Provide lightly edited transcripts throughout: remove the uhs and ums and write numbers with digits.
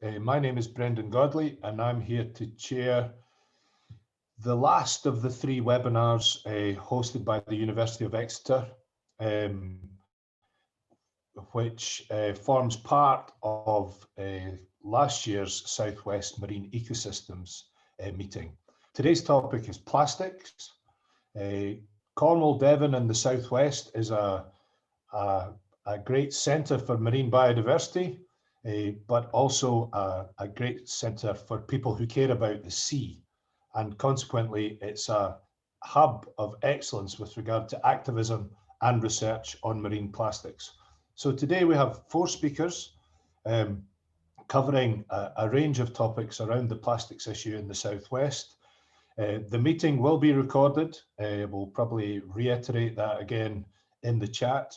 My name is Brendan Godley, and I'm here to chair the last of the 3 webinars hosted by the University of Exeter, which forms part of last year's Southwest Marine Ecosystems meeting. Today's topic is plastics. Cornwall, Devon and the Southwest is a great centre for marine biodiversity, but also a great centre for people who care about the sea. And consequently, it's a hub of excellence with regard to activism and research on marine plastics. So today we have 4 speakers covering a range of topics around the plastics issue in the Southwest. The meeting will be recorded. We'll probably reiterate that again in the chat.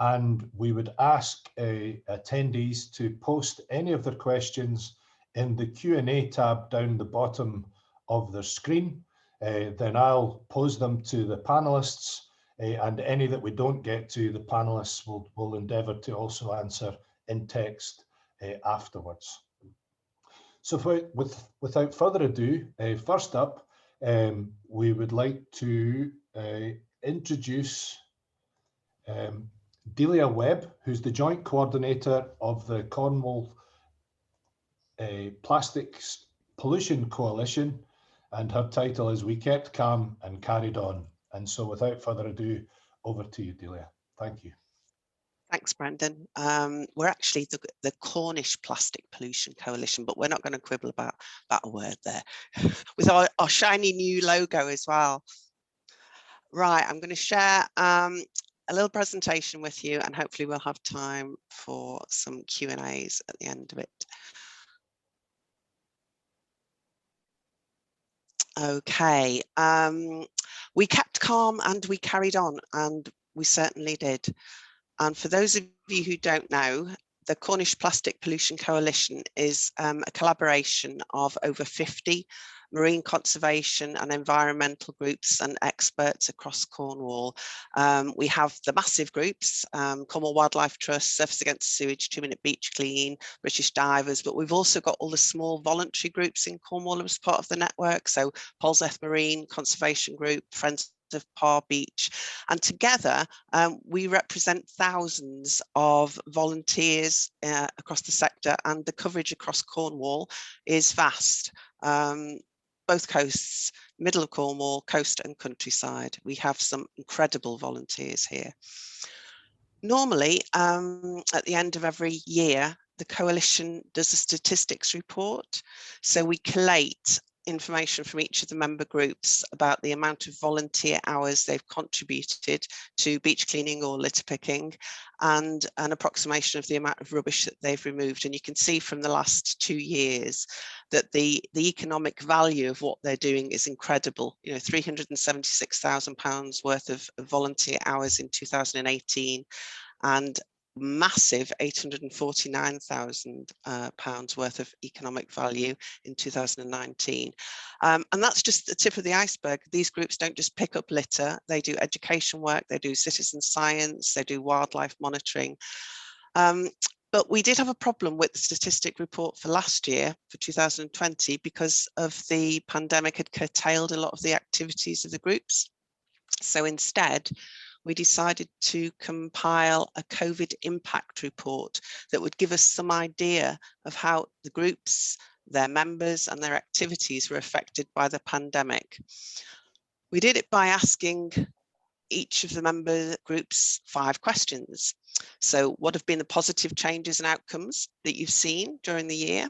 And we would ask attendees to post any of their questions in the Q&A tab down the bottom of their screen. Then I'll pose them to the panelists, and any that we don't get to, the panelists will endeavour to also answer in text afterwards. So without further ado, first up, we would like to introduce Delia Webb, who's the joint coordinator of the Cornwall Plastics Pollution Coalition, and her title is "We Kept Calm and Carried On." And so without further ado, over to you, Delia. Thank you. Thanks, Brendan. We're actually the Cornish Plastic Pollution Coalition, but we're not going to quibble about a word there with our shiny new logo as well. Right, I'm going to share a little presentation with you, and hopefully we'll have time for some Q&As at the end of it. Okay, we kept calm and we carried on, and we certainly did. And for those of you who don't know, the Cornish Plastic Pollution Coalition is a collaboration of over 50 marine conservation and environmental groups and experts across Cornwall. We have the massive groups, Cornwall Wildlife Trust, Surfers Against Sewage, 2 Minute Beach Clean, British Divers, but we've also got all the small voluntary groups in Cornwall as part of the network. So Polseth Marine Conservation Group, Friends of Parr Beach, and together we represent thousands of volunteers across the sector, and the coverage across Cornwall is vast. Both coasts, middle of Cornwall, coast and countryside. We have some incredible volunteers here. Normally, at the end of every year, the coalition does a statistics report. So we collate information from each of the member groups about the amount of volunteer hours they've contributed to beach cleaning or litter picking, and an approximation of the amount of rubbish that they've removed. And you can see from the last 2 years that the economic value of what they're doing is incredible. You know, £376,000 worth of volunteer hours in 2018, and massive £849,000 worth of economic value in 2019. And that's just the tip of the iceberg. These groups don't just pick up litter, they do education work, they do citizen science, they do wildlife monitoring. But we did have a problem with the statistic report for last year, for 2020, because of the pandemic had curtailed a lot of the activities of the groups. So instead, we decided to compile a COVID impact report that would give us some idea of how the groups, their members and their activities were affected by the pandemic. We did it by asking each of the member groups 5 questions. So what have been the positive changes and outcomes that you've seen during the year?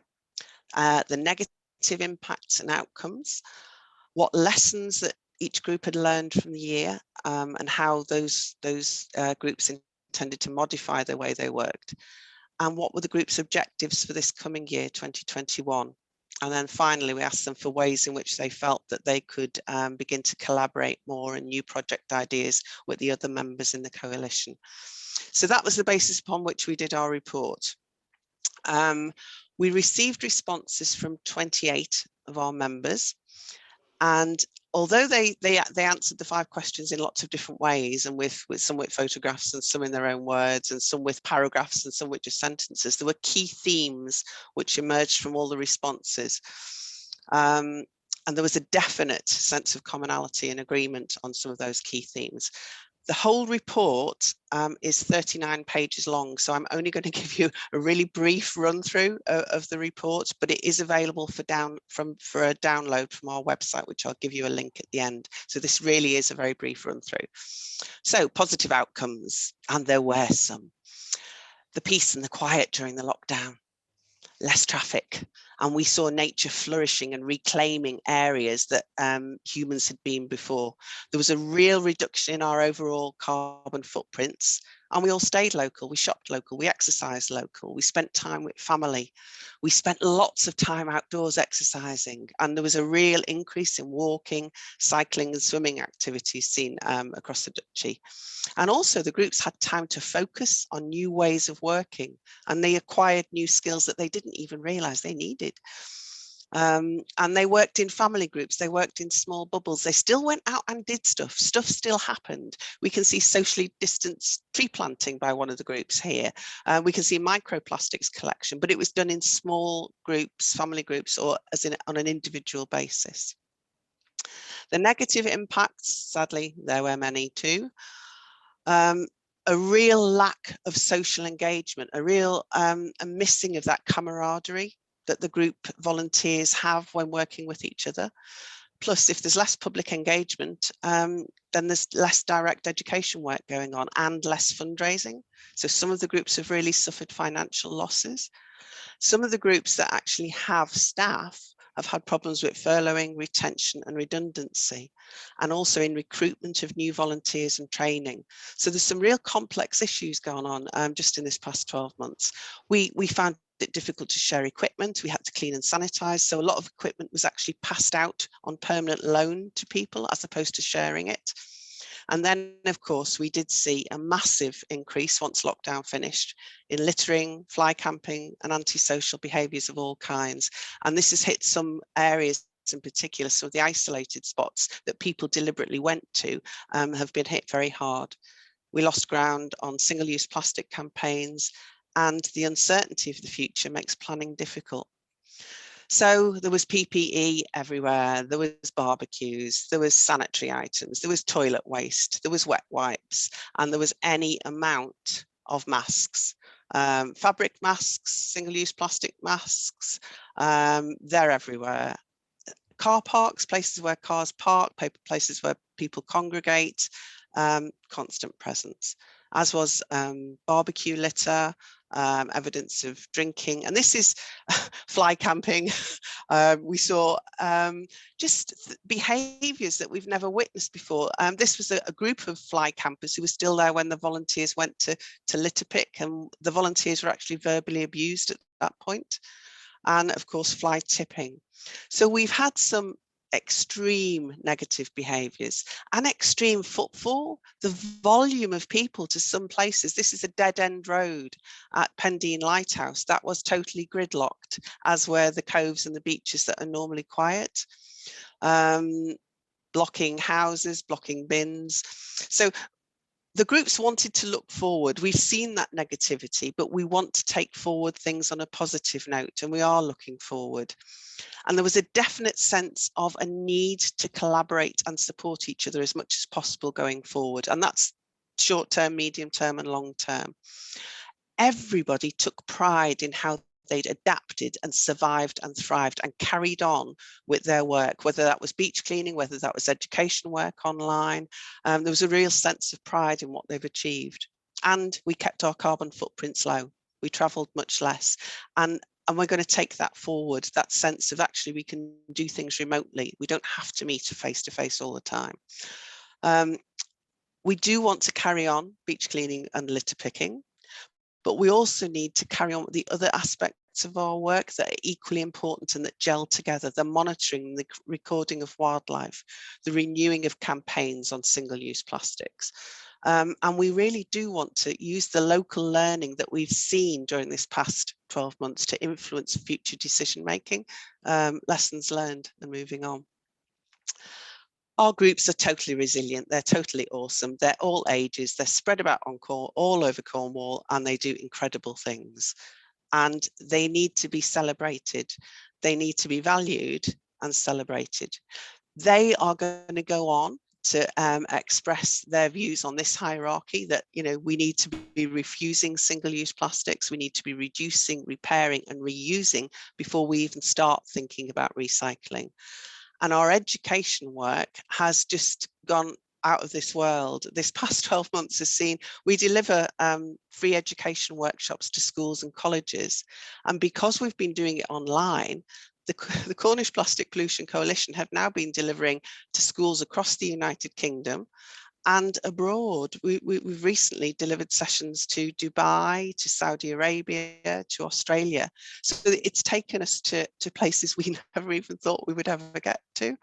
The negative impacts and outcomes, what lessons that each group had learned from the year, and how those groups intended to modify the way they worked, and what were the group's objectives for this coming year, 2021. And then finally, we asked them for ways in which they felt that they could begin to collaborate more and new project ideas with the other members in the coalition. So that was the basis upon which we did our report. We received responses from 28 of our members, and although they answered the 5 questions in lots of different ways, and with some with photographs and some in their own words and some with paragraphs and some with just sentences, there were key themes which emerged from all the responses. And there was a definite sense of commonality and agreement on some of those key themes. The whole report is 39 pages long, so I'm only going to give you a really brief run through of the report, but it is available for a download from our website, which I'll give you a link at the end. So this really is a very brief run through. So positive outcomes, and there were some. The peace and the quiet during the lockdown, less traffic, and we saw nature flourishing and reclaiming areas that humans had been before. There was a real reduction in our overall carbon footprints, and we all stayed local, we shopped local, we exercised local, we spent time with family, we spent lots of time outdoors exercising, and there was a real increase in walking, cycling and swimming activities seen across the Duchy. And also the groups had time to focus on new ways of working, and they acquired new skills that they didn't even realise they needed. And they worked in family groups, they worked in small bubbles, they still went out and did stuff still happened. We can see socially distanced tree planting by one of the groups here. We can see microplastics collection, but it was done in small groups, family groups, or on an individual basis. The negative impacts, sadly, there were many too. A real lack of social engagement, a real a missing of that camaraderie that the group volunteers have when working with each other. Plus, if there's less public engagement, then there's less direct education work going on and less fundraising. So some of the groups have really suffered financial losses. Some of the groups that actually have staff have had problems with furloughing, retention and redundancy, and also in recruitment of new volunteers and training. So there's some real complex issues going on just in this past 12 months. We found it difficult to share equipment. We had to clean and sanitize. So a lot of equipment was actually passed out on permanent loan to people as opposed to sharing it. And then, of course, we did see a massive increase once lockdown finished in littering, fly camping and antisocial behaviours of all kinds. And this has hit some areas in particular, some of the isolated spots that people deliberately went to have been hit very hard. We lost ground on single-use plastic campaigns, and the uncertainty of the future makes planning difficult. So there was PPE everywhere, there was barbecues, there was sanitary items, there was toilet waste, there was wet wipes, and there was any amount of masks. Fabric masks, single-use plastic masks, they're everywhere. Car parks, places where cars park, places where people congregate, constant presence, as was barbecue litter, evidence of drinking, and this is fly camping. We saw just behaviours that we've never witnessed before. This was a group of fly campers who were still there when the volunteers went to litter pick, and the volunteers were actually verbally abused at that point. And of course, fly tipping. So we've had some extreme negative behaviours and extreme footfall. The volume of people to some places, this is a dead end road at Pendine Lighthouse, that was totally gridlocked, as were the coves and the beaches that are normally quiet. Blocking houses, blocking bins. So the groups wanted to look forward. We've seen that negativity, but we want to take forward things on a positive note, and we are looking forward. And there was a definite sense of a need to collaborate and support each other as much as possible going forward. And that's short term, medium term and long term. Everybody took pride in how they'd adapted and survived and thrived and carried on with their work, whether that was beach cleaning, whether that was education work online. There was a real sense of pride in what they've achieved. And we kept our carbon footprints low. We travelled much less. And we're going to take that forward, that sense of actually we can do things remotely. We don't have to meet face to face all the time. We do want to carry on beach cleaning and litter picking, but we also need to carry on with the other aspects of our work that are equally important and that gel together: the monitoring, the recording of wildlife, the renewing of campaigns on single-use plastics. And we really do want to use the local learning that we've seen during this past 12 months to influence future decision making, lessons learned and moving on. Our groups are totally resilient. They're totally awesome. They're all ages. They're spread about on all over Cornwall, and they do incredible things. And they need to be celebrated. They need to be valued and celebrated. They are going to go on to express their views on this hierarchy that, you know, we need to be refusing single-use plastics. We need to be reducing, repairing and reusing before we even start thinking about recycling. And our education work has just gone out of this world. This past 12 months has seen, we deliver free education workshops to schools and colleges. And because we've been doing it online, the Cornish Plastic Pollution Coalition have now been delivering to schools across the United Kingdom and abroad. We've recently delivered sessions to Dubai, to Saudi Arabia, to Australia. So it's taken us to places we never even thought we would ever get to.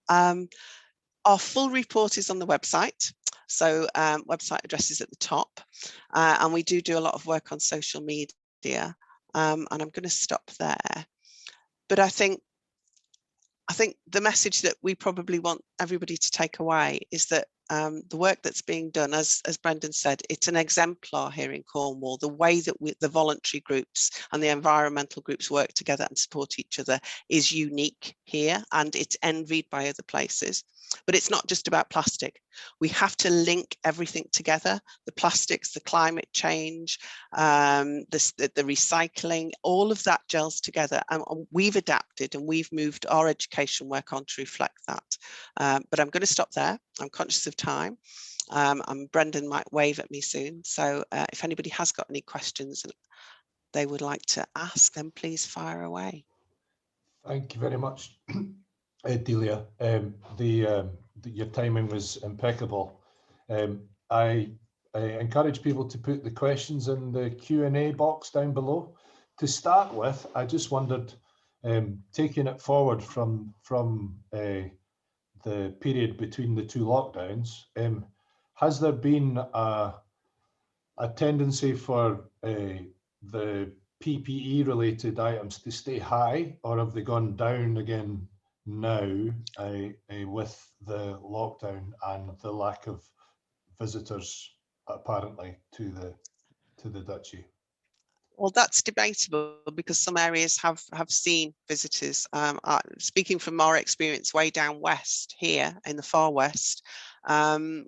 Our full report is on the website. So website address is at the top. And we do a lot of work on social media. And I'm going to stop there. But I think the message that we probably want everybody to take away is that the work that's being done, as Brendan said, it's an exemplar here in Cornwall. The way that the voluntary groups and the environmental groups work together and support each other is unique here, and it's envied by other places. But it's not just about plastic. We have to link everything together, the plastics, the climate change, the recycling, all of that gels together. And we've adapted and we've moved our education work on to reflect that. But I'm going to stop there. I'm conscious of time. And Brendan might wave at me soon. So if anybody has got any questions and they would like to ask, then please fire away. Thank you very much, Delia. Your timing was impeccable. I encourage people to put the questions in the Q&A box down below. To start with, I just wondered, taking it forward from the period between the two lockdowns, has there been a tendency for the PPE related items to stay high, or have they gone down again now with the lockdown and the lack of visitors apparently to the duchy? Well, that's debatable because some areas have seen visitors. Speaking from our experience way down west here in the far west,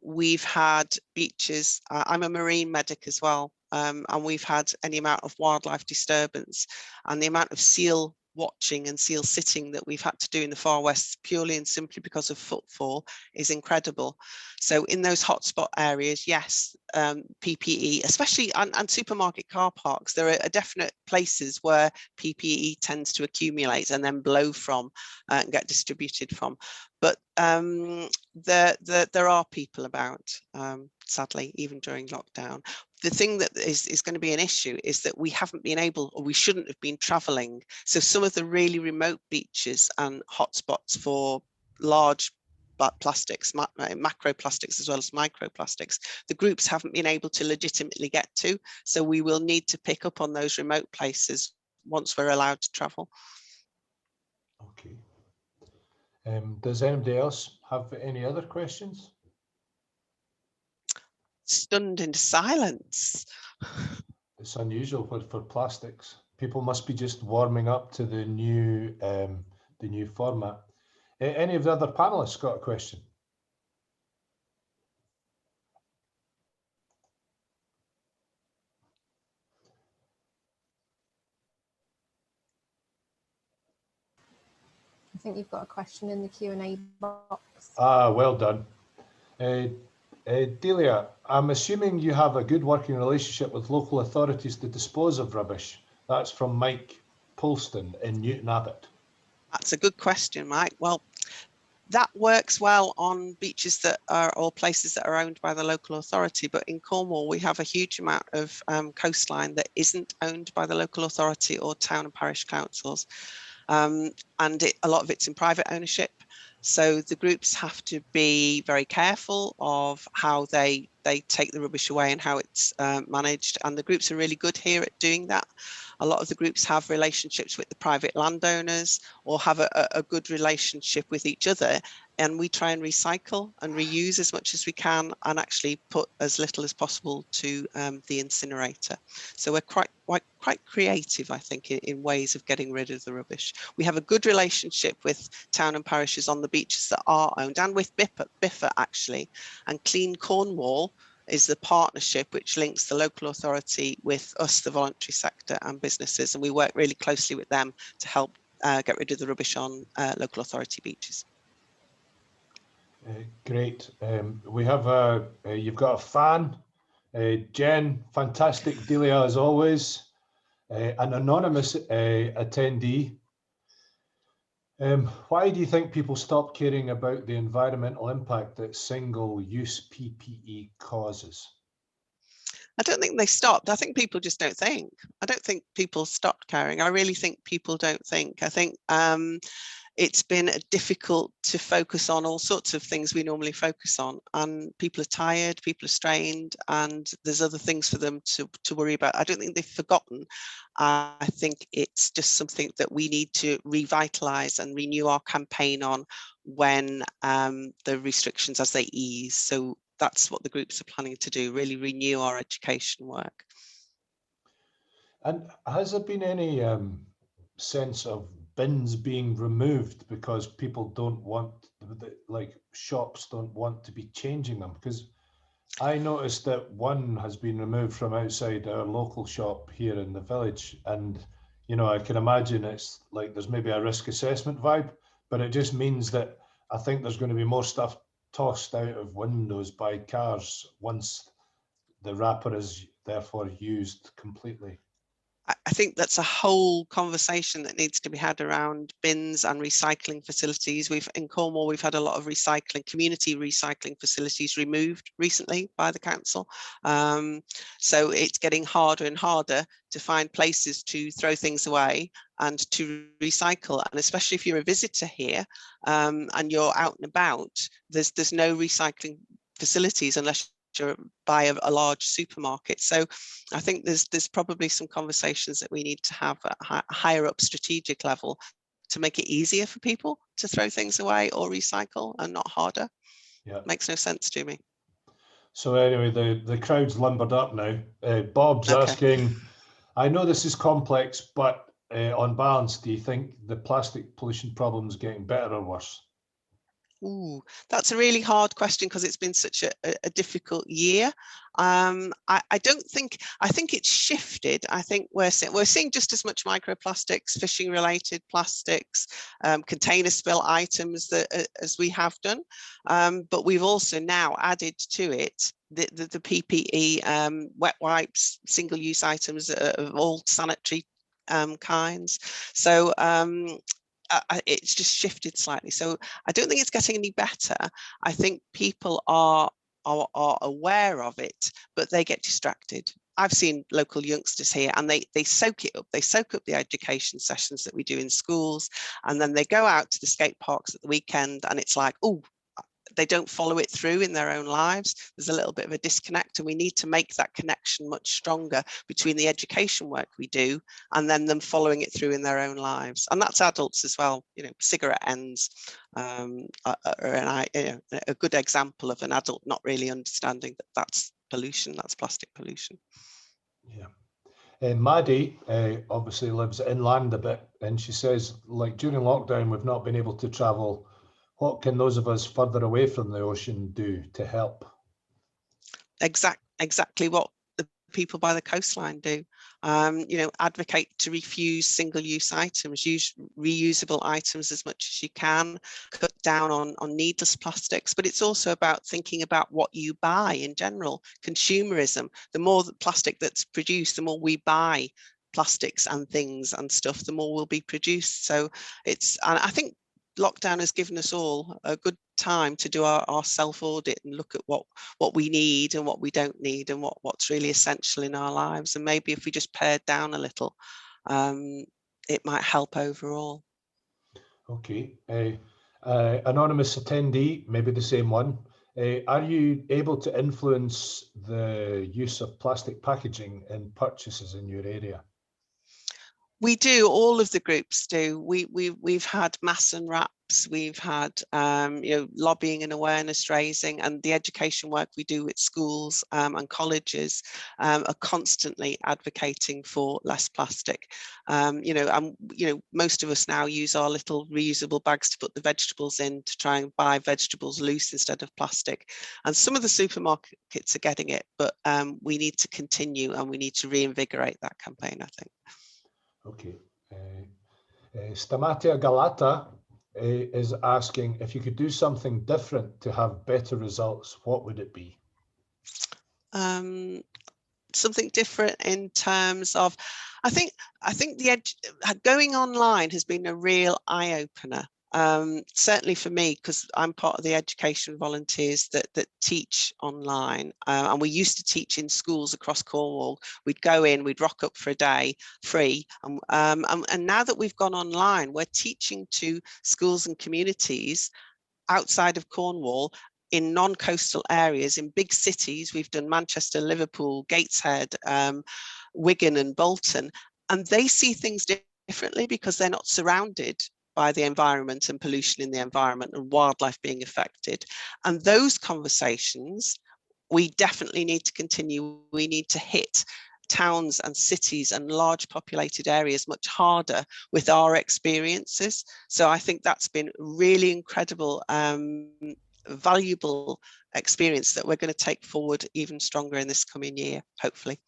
we've had beaches. I'm a marine medic as well, and we've had any amount of wildlife disturbance, and the amount of seal watching and seal sitting that we've had to do in the far west purely and simply because of footfall is incredible. So in those hotspot areas, yes, PPE, especially and supermarket car parks, there are definite places where PPE tends to accumulate and then blow from and get distributed from. But there are people about, sadly, even during lockdown. The thing that is going to be an issue is that we haven't been able, or we shouldn't have been travelling. So some of the really remote beaches and hotspots for large plastics, macroplastics as well as microplastics, the groups haven't been able to legitimately get to. So we will need to pick up on those remote places once we're allowed to travel. Okay. Does anybody else have any other questions? Stunned into silence. It's unusual for plastics. People must be just warming up to the new format. Any of the other panelists got a question? I think you've got a question in the Q&A box. Ah, well done. Delia, I'm assuming you have a good working relationship with local authorities to dispose of rubbish. That's from Mike Polston in Newton Abbot. That's a good question, Mike. Well, that works well on beaches that are, or places that are owned by the local authority. But in Cornwall, we have a huge amount of coastline that isn't owned by the local authority or town and parish councils. And a lot of it's in private ownership. So the groups have to be very careful of how they take the rubbish away and how it's managed. And the groups are really good here at doing that. A lot of the groups have relationships with the private landowners or have a good relationship with each other and we try and recycle and reuse as much as we can, and actually put as little as possible to the incinerator. So we're quite creative, I think, in ways of getting rid of the rubbish. We have a good relationship with town and parishes on the beaches that are owned, and with Biffa actually, and Clean Cornwall is the partnership which links the local authority with us, the voluntary sector and businesses, and we work really closely with them to help get rid of the rubbish on local authority beaches. Great. We have you've got a fan, Jen, fantastic. Delia, as always, an anonymous attendee. Why do you think people stop caring about the environmental impact that single-use PPE causes? I don't think they stopped. I think people just don't think. I don't think people stopped caring. I really think people don't think. I think it's been difficult to focus on all sorts of things we normally focus on, and people are tired, people are strained, and there's other things for them to worry about. I don't think they've forgotten. I think it's just something that we need to revitalise and renew our campaign on when the restrictions as they ease. So that's what the groups are planning to do, really renew our education work. And has there been any sense of bins being removed because people don't want, like shops don't want to be changing them? Because I noticed that one has been removed from outside our local shop here in the village, and you know, I can imagine it's like there's maybe a risk assessment vibe, but it just means that I think there's going to be more stuff tossed out of windows by cars once the wrapper is therefore used completely. I think that's a whole conversation that needs to be had around bins and recycling facilities. In Cornwall, we've had a lot of community recycling facilities removed recently by the council. So it's getting harder and harder to find places to throw things away and to recycle. And especially if you're a visitor here and you're out and about, there's no recycling facilities unless by a large supermarket. So I think there's probably some conversations that we need to have at a higher up strategic level to make it easier for people to throw things away or recycle and not harder. Yeah, makes no sense to me. So anyway, the crowd's lumbered up now. Bob's asking, I know this is complex, but on balance, do you think the plastic pollution problem is getting better or worse? Ooh, that's a really hard question because it's been such a difficult year. I think it's shifted. I think we're seeing just as much microplastics, fishing related plastics, container spill items as we have done. But we've also now added to it the PPE, wet wipes, single-use items of all sanitary kinds. So it's just shifted slightly. So I don't think it's getting any better. I think people are aware of it, but they get distracted. I've seen local youngsters here and they soak it up. They soak up the education sessions that we do in schools, and then they go out to the skate parks at the weekend and it's like, oh, they don't follow it through in their own lives. There's a little bit of a disconnect, and we need to make that connection much stronger between the education work we do and then them following it through in their own lives. And that's adults as well. You know, cigarette ends are a good example of an adult not really understanding that that's pollution, that's plastic pollution. Yeah. Maddie obviously lives inland a bit, and she says, like, during lockdown, we've not been able to travel. What can those of us further away from the ocean do to help? Exactly what the people by the coastline do. Advocate to refuse single-use items, use reusable items as much as you can, cut down on needless plastics, but it's also about thinking about what you buy in general. Consumerism, the more plastic that's produced, the more we buy plastics and things and stuff, the more will be produced. So and I think lockdown has given us all a good time to do our self-audit and look at what we need and what we don't need and what's really essential in our lives. And maybe if we just pared down a little, it might help overall. Okay. Anonymous attendee, maybe the same one. Are you able to influence the use of plastic packaging in purchases in your area? We do, all of the groups do. We've had mass unwraps, we've had lobbying and awareness raising, and the education work we do at schools and colleges are constantly advocating for less plastic. Most of us now use our little reusable bags to put the vegetables in to try and buy vegetables loose instead of plastic. And some of the supermarkets are getting it, but we need to continue and we need to reinvigorate that campaign, I think. Okay. Stamatia Galata is asking if you could do something different to have better results, what would it be? Something different in terms of, I think going online has been a real eye-opener. Certainly for me, because I'm part of the education volunteers that teach online, and we used to teach in schools across Cornwall. We'd go in, we'd rock up for a day free, and now that we've gone online, we're teaching to schools and communities outside of Cornwall in non-coastal areas, in big cities. We've done Manchester, Liverpool, Gateshead, Wigan and Bolton, and they see things differently because they're not surrounded by the environment and pollution in the environment and wildlife being affected. And those conversations, we definitely need to continue. We need to hit towns and cities and large populated areas much harder with our experiences. So I think that's been really incredible, valuable experience that we're going to take forward even stronger in this coming year, hopefully.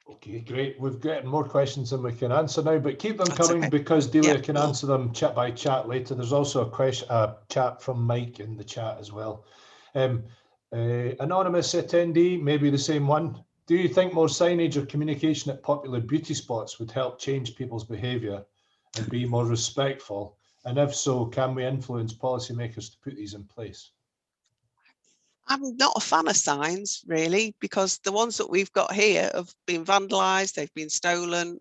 Okay, great. We've got more questions than we can answer now, but keep them coming, okay, because Delia can answer them chat by chat later. There's also a chat from Mike in the chat as well. Anonymous attendee, maybe the same one. Do you think more signage or communication at popular beauty spots would help change people's behaviour and be more respectful? And if so, can we influence policymakers to put these in place? I'm not a fan of signs, really, because the ones that we've got here have been vandalised, they've been stolen,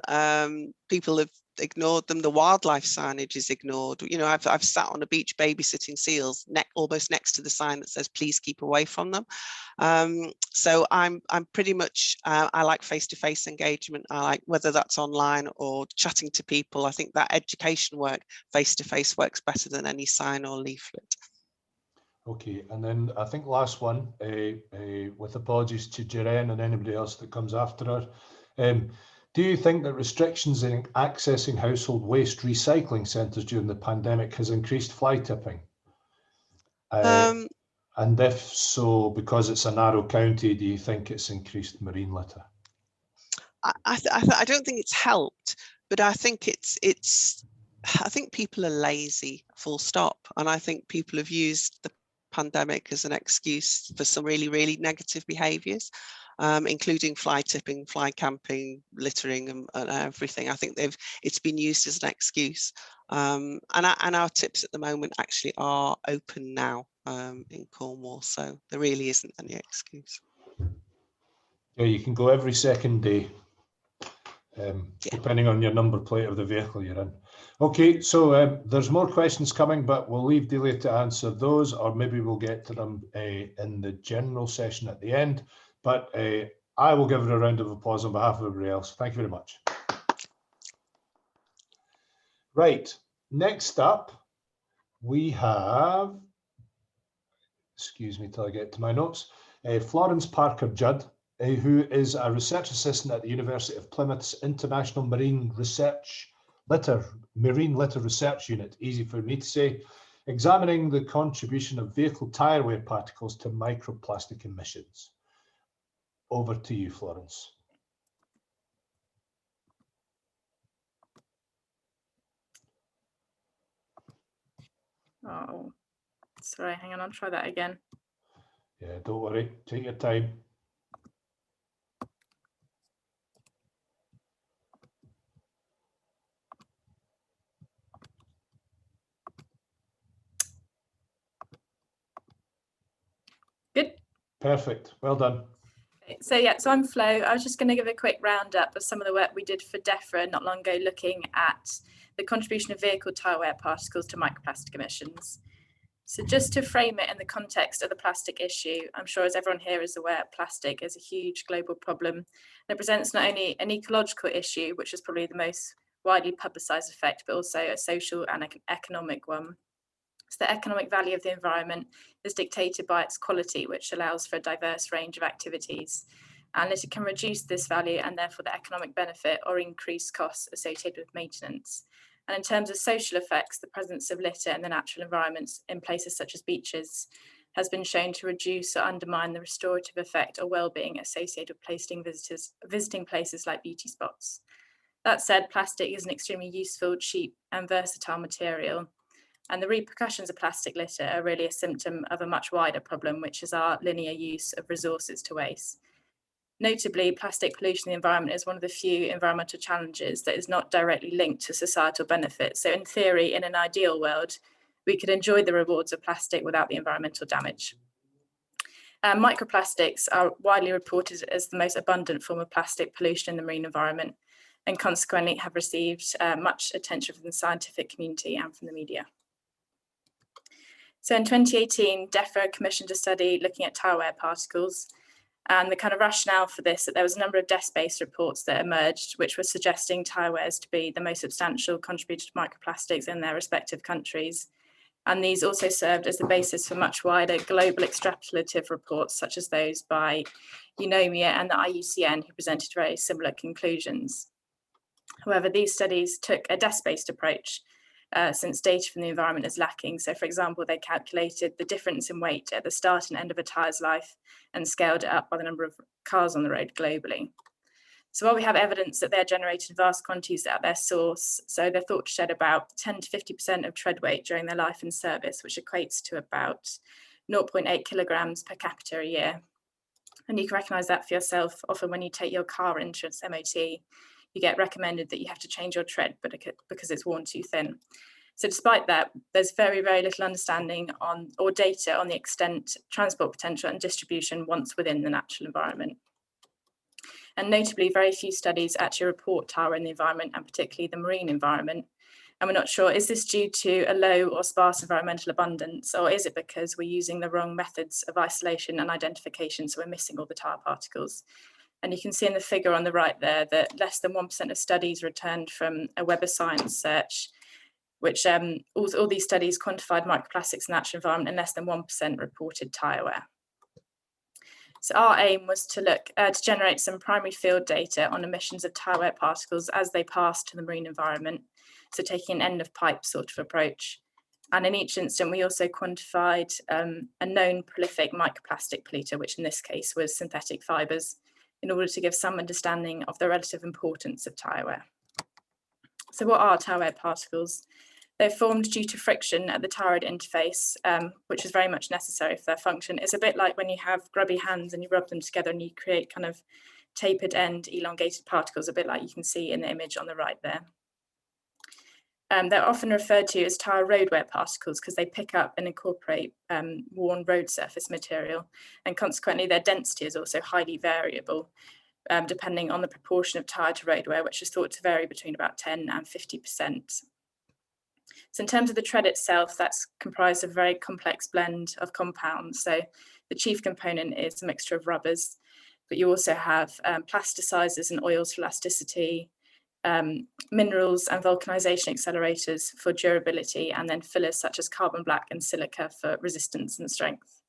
people have ignored them, the wildlife signage is ignored. You know, I've sat on a beach babysitting seals almost next to the sign that says, please keep away from them. So I'm pretty much, I like face-to-face engagement. I like, whether that's online or chatting to people, I think that education work, face-to-face works better than any sign or leaflet. Okay, and then I think last one, with apologies to Jeren and anybody else that comes after her. Do you think that restrictions in accessing household waste recycling centres during the pandemic has increased fly tipping? And if so, because it's a narrow county, do you think it's increased marine litter? I don't think it's helped, but I think I think people are lazy, full stop. And I think people have used the pandemic as an excuse for some really, really negative behaviours, including fly tipping, fly camping, littering and everything. I think it's been used as an excuse. And our tips at the moment actually are open now in Cornwall, so there really isn't any excuse. Yeah, you can go every second day, depending on your number plate of the vehicle you're in. Okay, so there's more questions coming, but we'll leave Delia to answer those, or maybe we'll get to them in the general session at the end. But I will give her a round of applause on behalf of everybody else. Thank you very much. Right, next up, we have, excuse me till I get to my notes, Florence Parker-Jurd, who is a research assistant at the University of Plymouth's International Marine Litter Research Unit, easy for me to say, examining the contribution of vehicle tyre wear particles to microplastic emissions. Over to you, Florence. Oh, sorry, hang on, I'll try that again. Yeah, don't worry, take your time. Good. Perfect, well done. So yeah, so I'm Flo. I was just going to give a quick roundup of some of the work we did for DEFRA not long ago, looking at the contribution of vehicle tyre wear particles to microplastic emissions. So just to frame it in the context of the plastic issue, I'm sure as everyone here is aware, plastic is a huge global problem. And it presents not only an ecological issue, which is probably the most widely publicised effect, but also a social and economic one. So the economic value of the environment is dictated by its quality, which allows for a diverse range of activities. And it can reduce this value and therefore the economic benefit or increase costs associated with maintenance. And in terms of social effects, the presence of litter in the natural environments in places such as beaches has been shown to reduce or undermine the restorative effect or well-being associated with visiting places like beauty spots. That said, plastic is an extremely useful, cheap and versatile material. And the repercussions of plastic litter are really a symptom of a much wider problem, which is our linear use of resources to waste. Notably, plastic pollution in the environment is one of the few environmental challenges that is not directly linked to societal benefits. So in theory, in an ideal world, we could enjoy the rewards of plastic without the environmental damage. Microplastics are widely reported as the most abundant form of plastic pollution in the marine environment, and consequently have received much attention from the scientific community and from the media. So in 2018, DEFRA commissioned a study looking at tire particles. And the kind of rationale for this, that there was a number of desk-based reports that emerged, which were suggesting tire wares to be the most substantial contributor to microplastics in their respective countries. And these also served as the basis for much wider global extrapolative reports, such as those by UNOMIA and the IUCN, who presented very similar conclusions. However, these studies took a desk-based approach, since data from the environment is lacking. So for example, they calculated the difference in weight at the start and end of a tire's life and scaled it up by the number of cars on the road globally. So while we have evidence that they're generated vast quantities at their source, so they're thought to shed about 10 to 50% of tread weight during their life in service, which equates to about 0.8 kilograms per capita a year. And you can recognise that for yourself. Often when you take your car into its MOT, you get recommended that you have to change your tread because it's worn too thin. So despite that, there's very, very little understanding on or data on the extent, transport potential and distribution once within the natural environment. And notably, very few studies actually report tire in the environment, and particularly the marine environment. And we're not sure, is this due to a low or sparse environmental abundance, or is it because we're using the wrong methods of isolation and identification, so we're missing all the tire particles? And you can see in the figure on the right there that less than 1% of studies returned from a Web of Science search, which all these studies quantified microplastics in the natural environment, and less than 1% reported tire wear. So our aim was to look to generate some primary field data on emissions of tire wear particles as they pass to the marine environment, so taking an end of pipe sort of approach. And in each instance, we also quantified a known prolific microplastic polluter, which in this case was synthetic fibres, in order to give some understanding of the relative importance of tire wear. So what are tire wear particles? They're formed due to friction at the tire interface, which is very much necessary for their function. It's a bit like when you have grubby hands and you rub them together and you create kind of tapered end, elongated particles, a bit like you can see in the image on the right there. They're often referred to as tire road wear particles because they pick up and incorporate worn road surface material, and consequently their density is also highly variable, depending on the proportion of tire to road wear, which is thought to vary between about 10 and 50%. So in terms of the tread itself, that's comprised of a very complex blend of compounds. So the chief component is a mixture of rubbers, but you also have plasticizers and oils for elasticity, minerals and vulcanization accelerators for durability, and then fillers such as carbon black and silica for resistance and strength.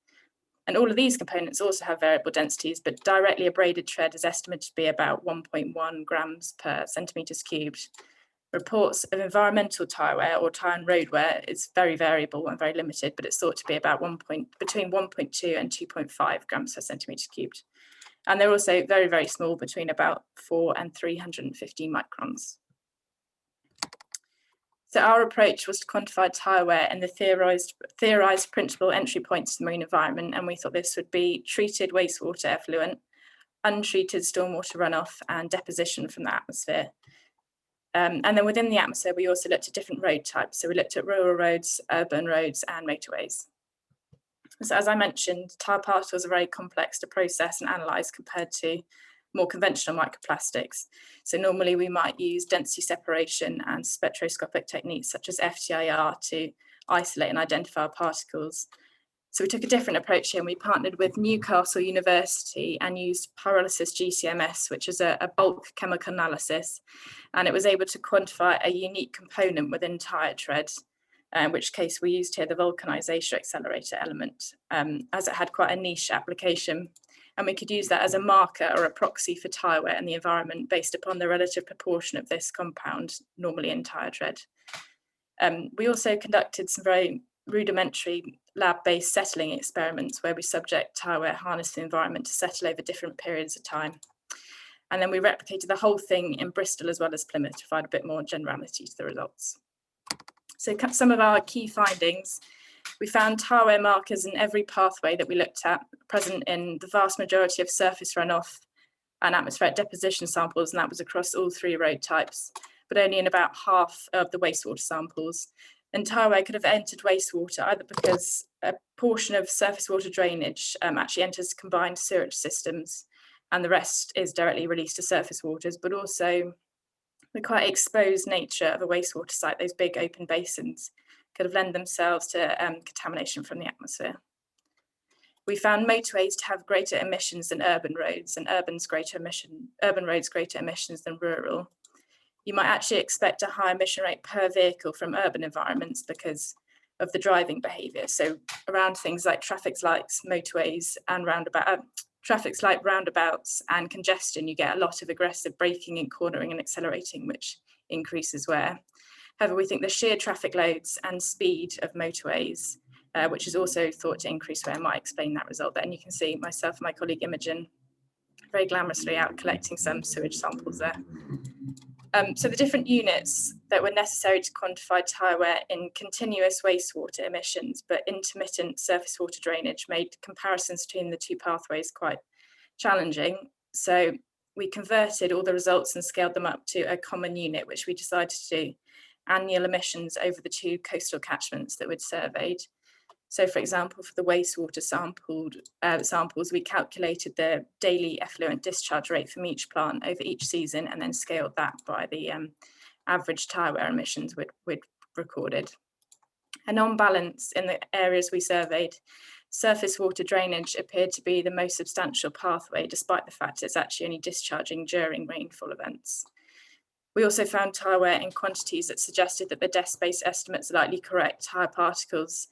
And all of these components also have variable densities, but directly abraded tread is estimated to be about 1.1 grams per centimetres cubed. Reports of environmental tire wear or tire and road wear is very variable and very limited, but it's thought to be about between 1.2 and 2.5 grams per centimetre cubed. And they're also very, very small, between about 4 and 350 microns. So our approach was to quantify tire wear and the theorised principal entry points to the marine environment, and we thought this would be treated wastewater effluent, untreated stormwater runoff, and deposition from the atmosphere. And then within the atmosphere, we also looked at different road types. So we looked at rural roads, urban roads, and motorways. So as I mentioned, tire particles are very complex to process and analyse compared to more conventional microplastics. So normally we might use density separation and spectroscopic techniques such as FTIR to isolate and identify our particles. So we took a different approach here, and we partnered with Newcastle University and used pyrolysis GCMS, which is a bulk chemical analysis, and it was able to quantify a unique component within Tyre tread, in which case we used here the vulcanization accelerator element, as it had quite a niche application, and we could use that as a marker or a proxy for Tyre wear in the environment based upon the relative proportion of this compound normally in Tyre tread. We also conducted some very rudimentary lab-based settling experiments where we subject Tyre wear harness the environment to settle over different periods of time. And then we replicated the whole thing in Bristol as well as Plymouth to provide a bit more generality to the results. So some of our key findings: we found Tyre wear markers in every pathway that we looked at, present in the vast majority of surface runoff and atmospheric deposition samples, and that was across all 3 road types, but only in about half of the wastewater samples. And Tyre wear could have entered wastewater either because a portion of surface water drainage actually enters combined sewage systems, and the rest is directly released to surface waters, but also the quite exposed nature of a wastewater site, those big open basins, could have lent themselves to contamination from the atmosphere. We found motorways to have greater emissions than urban roads, and urban roads greater emissions than rural. You might actually expect a high emission rate per vehicle from urban environments because of the driving behaviour. So around things like traffic lights, motorways, and roundabouts and congestion, you get a lot of aggressive braking and cornering and accelerating, which increases wear. However, we think the sheer traffic loads and speed of motorways, which is also thought to increase wear, might explain that result there. And you can see myself and my colleague Imogen very glamorously out collecting some sewage samples there. So the different units that were necessary to quantify Tyre wear in continuous wastewater emissions but intermittent surface water drainage made comparisons between the 2 pathways quite challenging. So we converted all the results and scaled them up to a common unit, which we decided to do annual emissions over the 2 coastal catchments that we'd surveyed. So for example, for the wastewater samples, we calculated the daily effluent discharge rate from each plant over each season and then scaled that by the average Tyre wear emissions we'd recorded. And on balance, in the areas we surveyed, surface water drainage appeared to be the most substantial pathway, despite the fact it's actually only discharging during rainfall events. We also found Tyre wear in quantities that suggested that the desk-based estimates are likely correct. Higher particles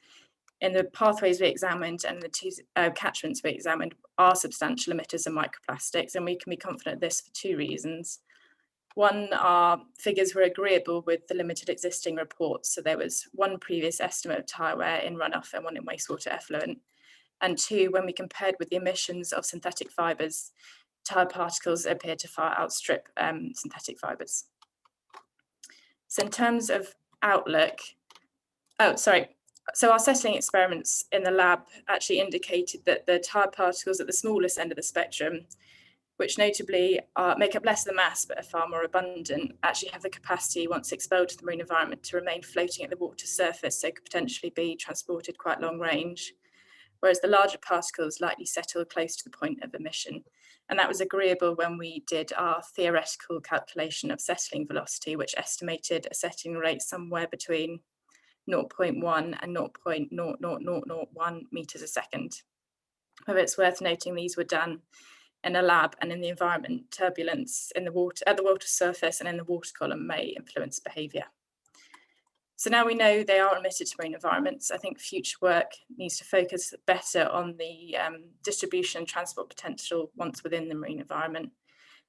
in the pathways we examined and the 2 catchments we examined are substantial emitters of microplastics, and we can be confident of this for 2 reasons. One, our figures were agreeable with the limited existing reports, so there was 1 previous estimate of Tyre wear in runoff and 1 in wastewater effluent. And 2, when we compared with the emissions of synthetic fibres, Tyre particles appear to far outstrip synthetic fibres. So in terms of outlook, so our settling experiments in the lab actually indicated that the Tyre particles at the smallest end of the spectrum, which notably make up less of the mass but are far more abundant, actually have the capacity, once expelled to the marine environment, to remain floating at the water surface, so could potentially be transported quite long range, whereas the larger particles likely settle close to the point of emission. And that was agreeable when we did our theoretical calculation of settling velocity, which estimated a settling rate somewhere between 0.1 and 0.00001 meters a second. However, it's worth noting these were done in a lab, and in the environment, turbulence in the water, at the water surface and in the water column may influence behaviour. So now we know they are emitted to marine environments. I think future work needs to focus better on the distribution and transport potential once within the marine environment.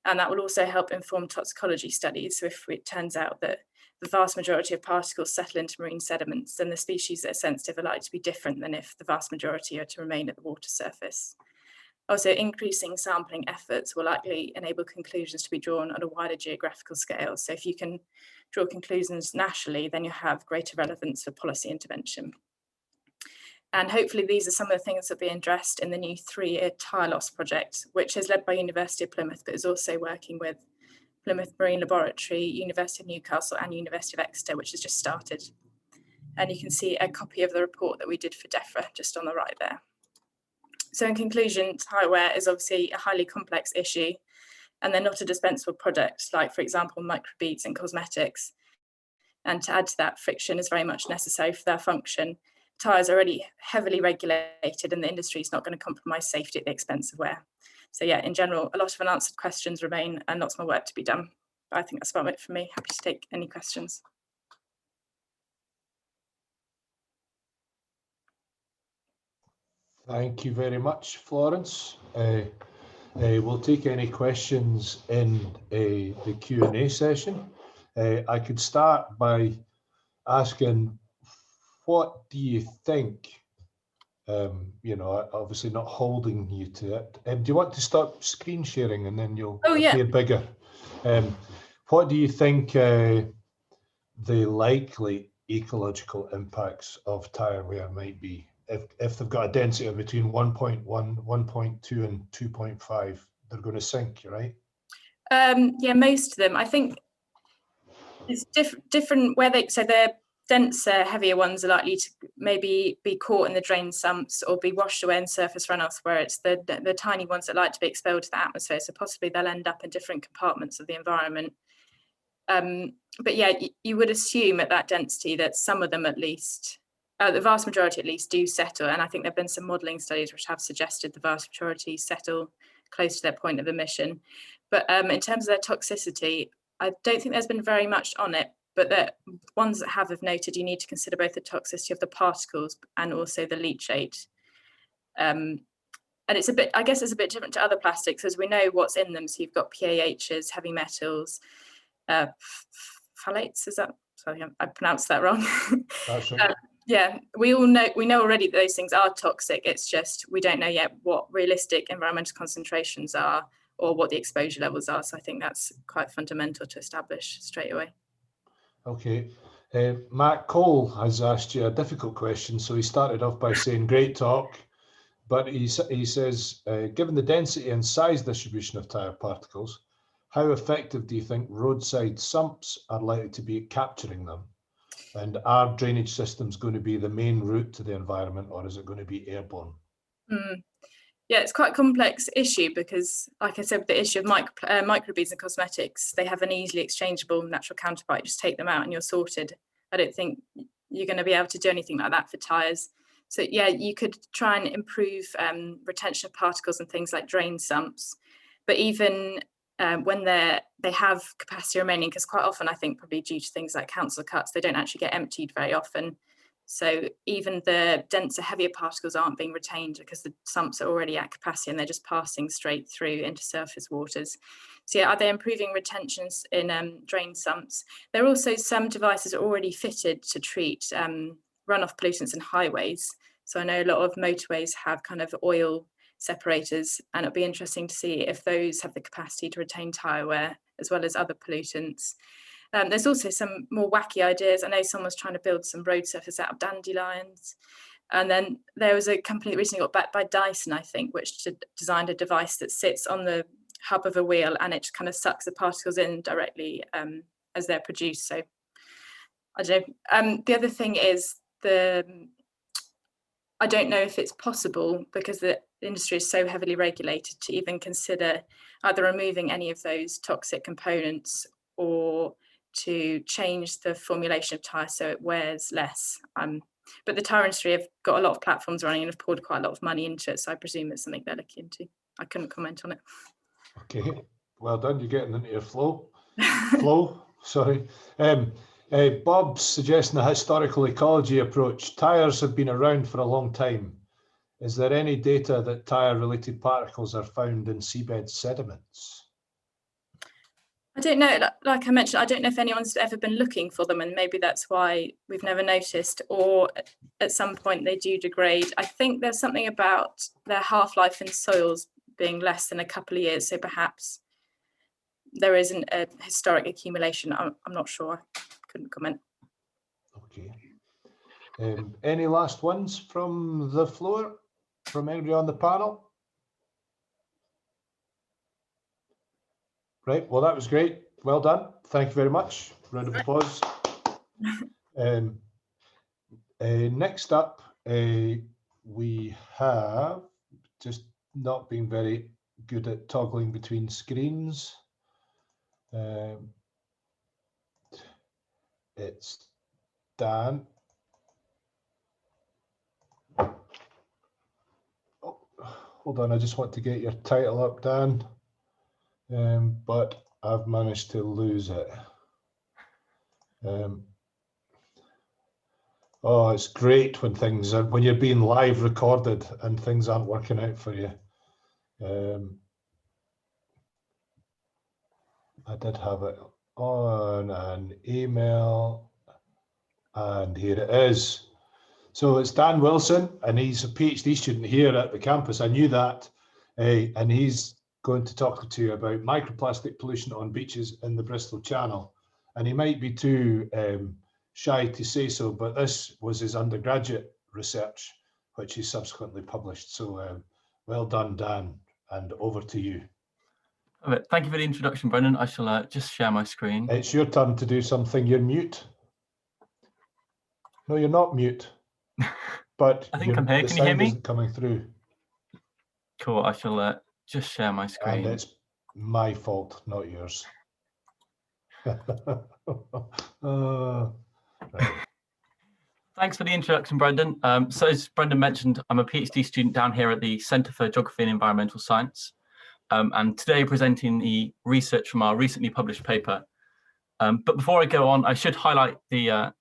And that will also help inform toxicology studies. So if it turns out that the vast majority of particles settle into marine sediments, then the species that are sensitive are likely to be different than if the vast majority are to remain at the water surface. Also, increasing sampling efforts will likely enable conclusions to be drawn on a wider geographical scale. So if you can draw conclusions nationally, then you have greater relevance for policy intervention. And hopefully these are some of the things that will be addressed in the new 3-year Tyre loss project, which is led by University of Plymouth, but is also working with Plymouth Marine Laboratory, University of Newcastle and University of Exeter, which has just started. And you can see a copy of the report that we did for DEFRA just on the right there. So in conclusion, Tyre wear is obviously a highly complex issue, and they're not a dispensable product like, for example, microbeads and cosmetics. And to add to that, friction is very much necessary for their function. Tyres are already heavily regulated and the industry is not going to compromise safety at the expense of wear. So yeah, in general, a lot of unanswered questions remain and lots more work to be done. But I think that's about it for me. Happy to take any questions. Thank you very much, Florence. We'll take any questions in the Q&A session. I could start by asking, what do you think? You know, obviously not holding you to it. Do you want to stop screen sharing and then you'll appear bigger? What do you think the likely ecological impacts of tire wear might be if they've got a density of between 1.1, 1.2 and 2.5? They're going to sink, right? Yeah, most of them. I think it's different where they, so they're denser, heavier ones are likely to maybe be caught in the drain sumps or be washed away in surface runoffs, where it's the tiny ones that like to be expelled to the atmosphere. So possibly they'll end up in different compartments of the environment. But yeah, you would assume at that density that some of them at least, the vast majority at least, do settle. And I think there have been some modelling studies which have suggested the vast majority settle close to their point of emission. But in terms of their toxicity, I don't think there's been very much on it, but the ones that have noted you need to consider both the toxicity of the particles and also the leachate. And it's a bit, I guess it's a bit different to other plastics, as we know what's in them. So you've got PAHs, heavy metals, phthalates, is that, sorry, I pronounced that wrong. That's right. Yeah, we know already that those things are toxic. It's just we don't know yet what realistic environmental concentrations are or what the exposure levels are. So I think that's quite fundamental to establish straight away. Okay. Matt Cole has asked you a difficult question. So he started off by saying, great talk, but he says, given the density and size distribution of tire particles, how effective do you think roadside sumps are likely to be at capturing them? And are drainage systems going to be the main route to the environment, or is it going to be airborne? Yeah, it's quite a complex issue because, like I said, with the issue of microbeads and cosmetics, they have an easily exchangeable natural counterpart. You just take them out and you're sorted. I don't think you're going to be able to do anything like that for tyres. So yeah, you could try and improve retention of particles and things like drain sumps. But even when they have capacity remaining, because quite often I think probably due to things like council cuts, they don't actually get emptied very often. So even the denser, heavier particles aren't being retained because the sumps are already at capacity and they're just passing straight through into surface waters. So yeah, are they improving retentions in drain sumps? There are also some devices already fitted to treat runoff pollutants in highways. So I know a lot of motorways have kind of oil separators, and it'll be interesting to see if those have the capacity to retain tyre wear as well as other pollutants. There's also some more wacky ideas. I know someone's trying to build some road surface out of dandelions. And then there was a company that recently got backed by Dyson, I think, which designed a device that sits on the hub of a wheel and it just kind of sucks the particles in directly as they're produced. So I don't know. The other thing is I don't know if it's possible, because the industry is so heavily regulated, to even consider either removing any of those toxic components or to change the formulation of tyre so it wears less. But the tyre industry have got a lot of platforms running and have poured quite a lot of money into it, so I presume it's something they're looking into. I couldn't comment on it. Okay, well done. You're getting into your flow. Sorry. Bob's suggesting a historical ecology approach. Tyres have been around for a long time. Is there any data that tyre-related particles are found in seabed sediments? I don't know, like I mentioned, I don't know if anyone's ever been looking for them, and maybe that's why we've never noticed, or at some point they do degrade. I think there's something about their half-life in soils being less than a couple of years, so perhaps there isn't a historic accumulation. I'm not sure, I couldn't comment. Okay. Any last ones from the floor, from anybody on the panel? Right, well, that was great. Well done. Thank you very much. Round of applause. Next up, we have just not been very good at toggling between screens. it's Dan. Oh, hold on, I just want to get your title up, Dan. But I've managed to lose it. Oh, it's great when things are, when you're being live recorded and things aren't working out for you. I did have it on an email, and here it is. So it's Dan Wilson, and he's a PhD student here at the campus. I knew that, and he's going to talk to you about microplastic pollution on beaches in the Bristol Channel. And he might be too shy to say so, but this was his undergraduate research, which he subsequently published. So well done, Dan, and over to you. Thank you for the introduction, Brendan. I shall just share my screen. It's your turn to do something. You're mute. No, you're not mute. But I think I'm here. The Can you hear sound me? isn't coming through. Cool. I shall just share my screen. And it's my fault, not yours. Right. Thanks for the introduction, Brendan. So as Brendan mentioned, I'm a PhD student down here at the Centre for Geography and Environmental Science. And today presenting the research from our recently published paper. But before I go on, I should highlight the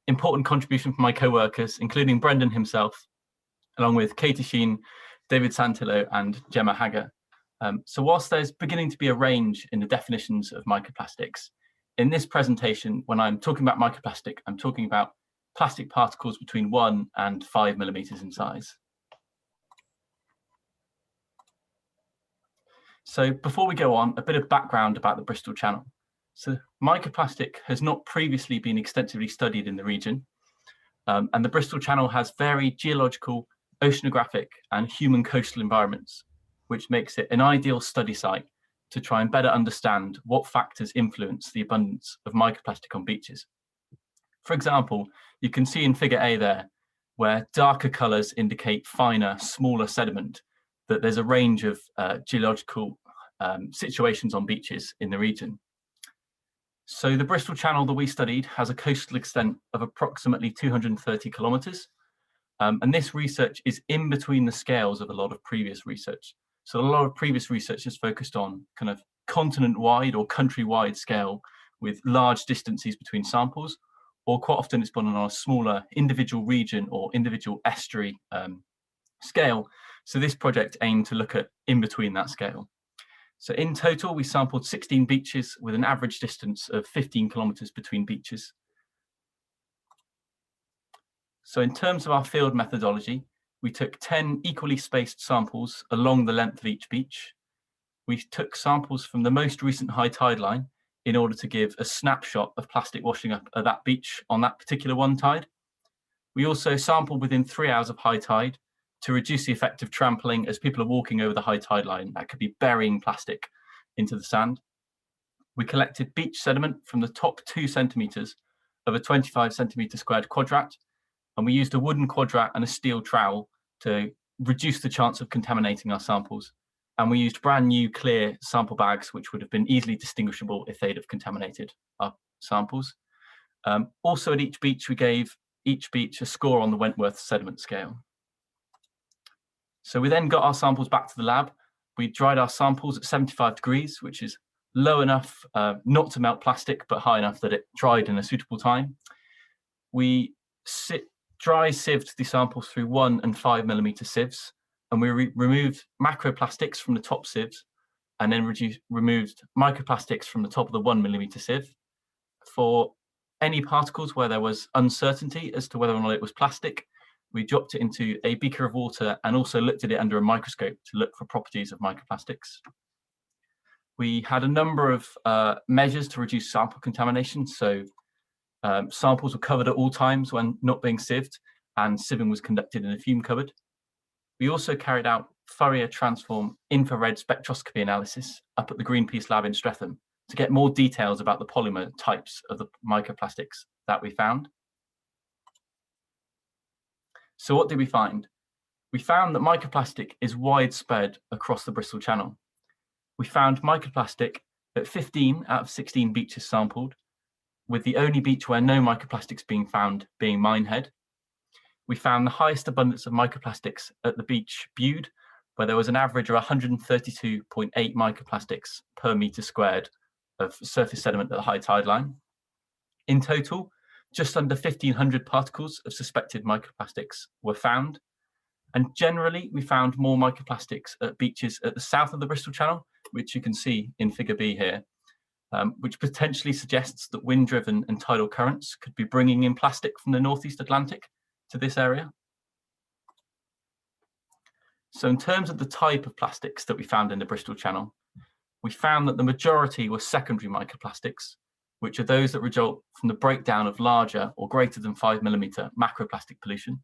important contribution from my co-workers, including Brendan himself, along with Katie Sheen, David Santillo, and Gemma Hager. So whilst there's beginning to be a range in the definitions of microplastics, in this presentation, when I'm talking about microplastic, I'm talking about plastic particles between 1 and 5 millimeters in size. So before we go on, a bit of background about the Bristol Channel. So microplastic has not previously been extensively studied in the region, and the Bristol Channel has varied geological, oceanographic, and human coastal environments, which makes it an ideal study site to try and better understand what factors influence the abundance of microplastic on beaches. For example, you can see in figure A there, where darker colours indicate finer, smaller sediment, that there's a range of geological situations on beaches in the region. So the Bristol Channel that we studied has a coastal extent of approximately 230 kilometres. And this research is in between the scales of a lot of previous research. So a lot of previous research is focused on kind of continent-wide or country-wide scale with large distances between samples, or quite often it's been on a smaller individual region or individual estuary scale. So this project aimed to look at in between that scale. So in total, we sampled 16 beaches with an average distance of 15 kilometres between beaches. So in terms of our field methodology, we took 10 equally spaced samples along the length of each beach. We took samples from the most recent high tide line in order to give a snapshot of plastic washing up at that beach on that particular one tide. We also sampled within 3 hours of high tide to reduce the effect of trampling as people are walking over the high tide line that could be burying plastic into the sand. We collected beach sediment from the top 2 centimetres of a 25 centimetre squared quadrat, and we used a wooden quadrat and a steel trowel to reduce the chance of contaminating our samples. And we used brand new clear sample bags, which would have been easily distinguishable if they'd have contaminated our samples. Also at each beach, we gave each beach a score on the Wentworth sediment scale. So we then got our samples back to the lab. We dried our samples at 75 degrees, which is low enough not to melt plastic, but high enough that it dried in a suitable time. We dry sieved the samples through 1 and 5 millimeter sieves, and we removed macroplastics from the top sieves, and then removed microplastics from the top of the 1 millimeter sieve. For any particles where there was uncertainty as to whether or not it was plastic, we dropped it into a beaker of water and also looked at it under a microscope to look for properties of microplastics. We had a number of measures to reduce sample contamination. So samples were covered at all times when not being sieved, and sieving was conducted in a fume cupboard. We also carried out Fourier transform infrared spectroscopy analysis up at the Greenpeace lab in Streatham to get more details about the polymer types of the microplastics that we found. So what did we find? We found that microplastic is widespread across the Bristol Channel. We found microplastic at 15 out of 16 beaches sampled. with the only beach where no microplastics being found being Minehead. We found the highest abundance of microplastics at the beach Bude, where there was an average of 132.8 microplastics per metre squared of surface sediment at the high tide line. In total, just under 1,500 particles of suspected microplastics were found. And generally, we found more microplastics at beaches at the south of the Bristol Channel, which you can see in figure B here, which potentially suggests that wind-driven and tidal currents could be bringing in plastic from the northeast Atlantic to this area. So in terms of the type of plastics that we found in the Bristol Channel, we found that the majority were secondary microplastics, which are those that result from the breakdown of larger or greater than 5mm macroplastic pollution.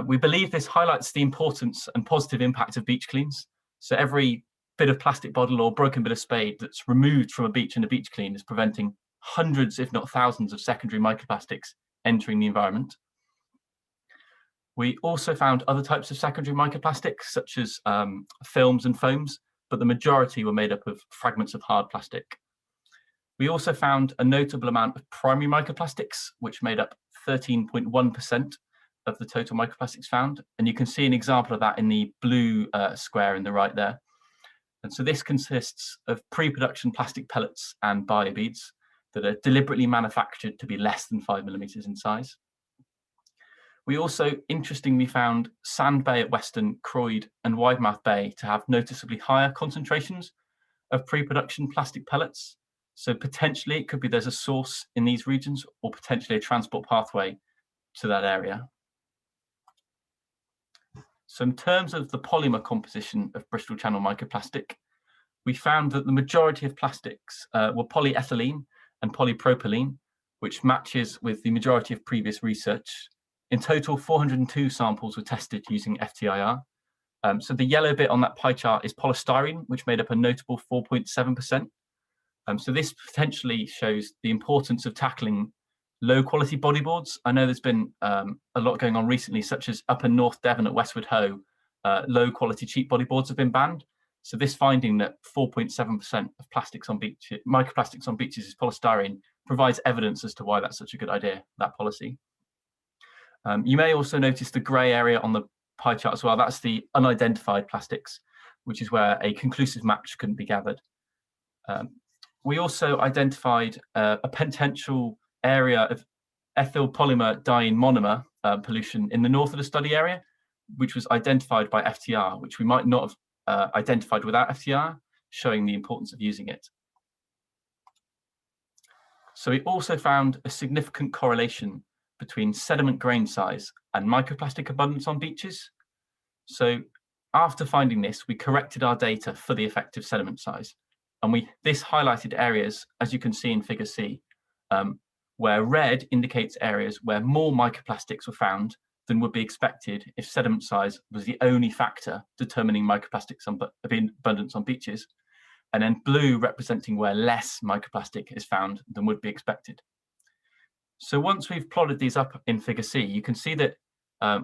We believe this highlights the importance and positive impact of beach cleans. So every bit of plastic bottle or broken bit of spade that's removed from a beach in a beach clean is preventing hundreds, if not thousands, of secondary microplastics entering the environment. We also found other types of secondary microplastics, such as films and foams, but the majority were made up of fragments of hard plastic. We also found a notable amount of primary microplastics, which made up 13.1% of the total microplastics found. And you can see an example of that in the blue square in the right there. And so this consists of pre-production plastic pellets and biobeads that are deliberately manufactured to be less than 5mm in size. We also interestingly found Sand Bay at Weston, Croyd and Widemouth Bay to have noticeably higher concentrations of pre-production plastic pellets. So potentially it could be there's a source in these regions or potentially a transport pathway to that area. So in terms of the polymer composition of Bristol Channel microplastic, we found that the majority of plastics were polyethylene and polypropylene, which matches with the majority of previous research. In total, 402 samples were tested using FTIR. So the yellow bit on that pie chart is polystyrene, which made up a notable 4.7%. So this potentially shows the importance of tackling low quality bodyboards. I know there's been a lot going on recently, such as up in North Devon at Westwood Hoe, low quality cheap bodyboards have been banned. So this finding that 4.7% of plastics on beaches, microplastics on beaches is polystyrene provides evidence as to why that's such a good idea, that policy. You may also notice the grey area on the pie chart as well. That's the unidentified plastics, which is where a conclusive match couldn't be gathered. We also identified a potential area of ethyl polymer diene monomer pollution in the north of the study area, which was identified by FTR, which we might not have identified without FTR, showing the importance of using it. So we also found a significant correlation between sediment grain size and microplastic abundance on beaches. So after finding this, we corrected our data for the effective sediment size. And this highlighted areas, as you can see in figure C, where red indicates areas where more microplastics were found than would be expected if sediment size was the only factor determining microplastics abundance on beaches, and then blue representing where less microplastic is found than would be expected. So once we've plotted these up in figure C, you can see that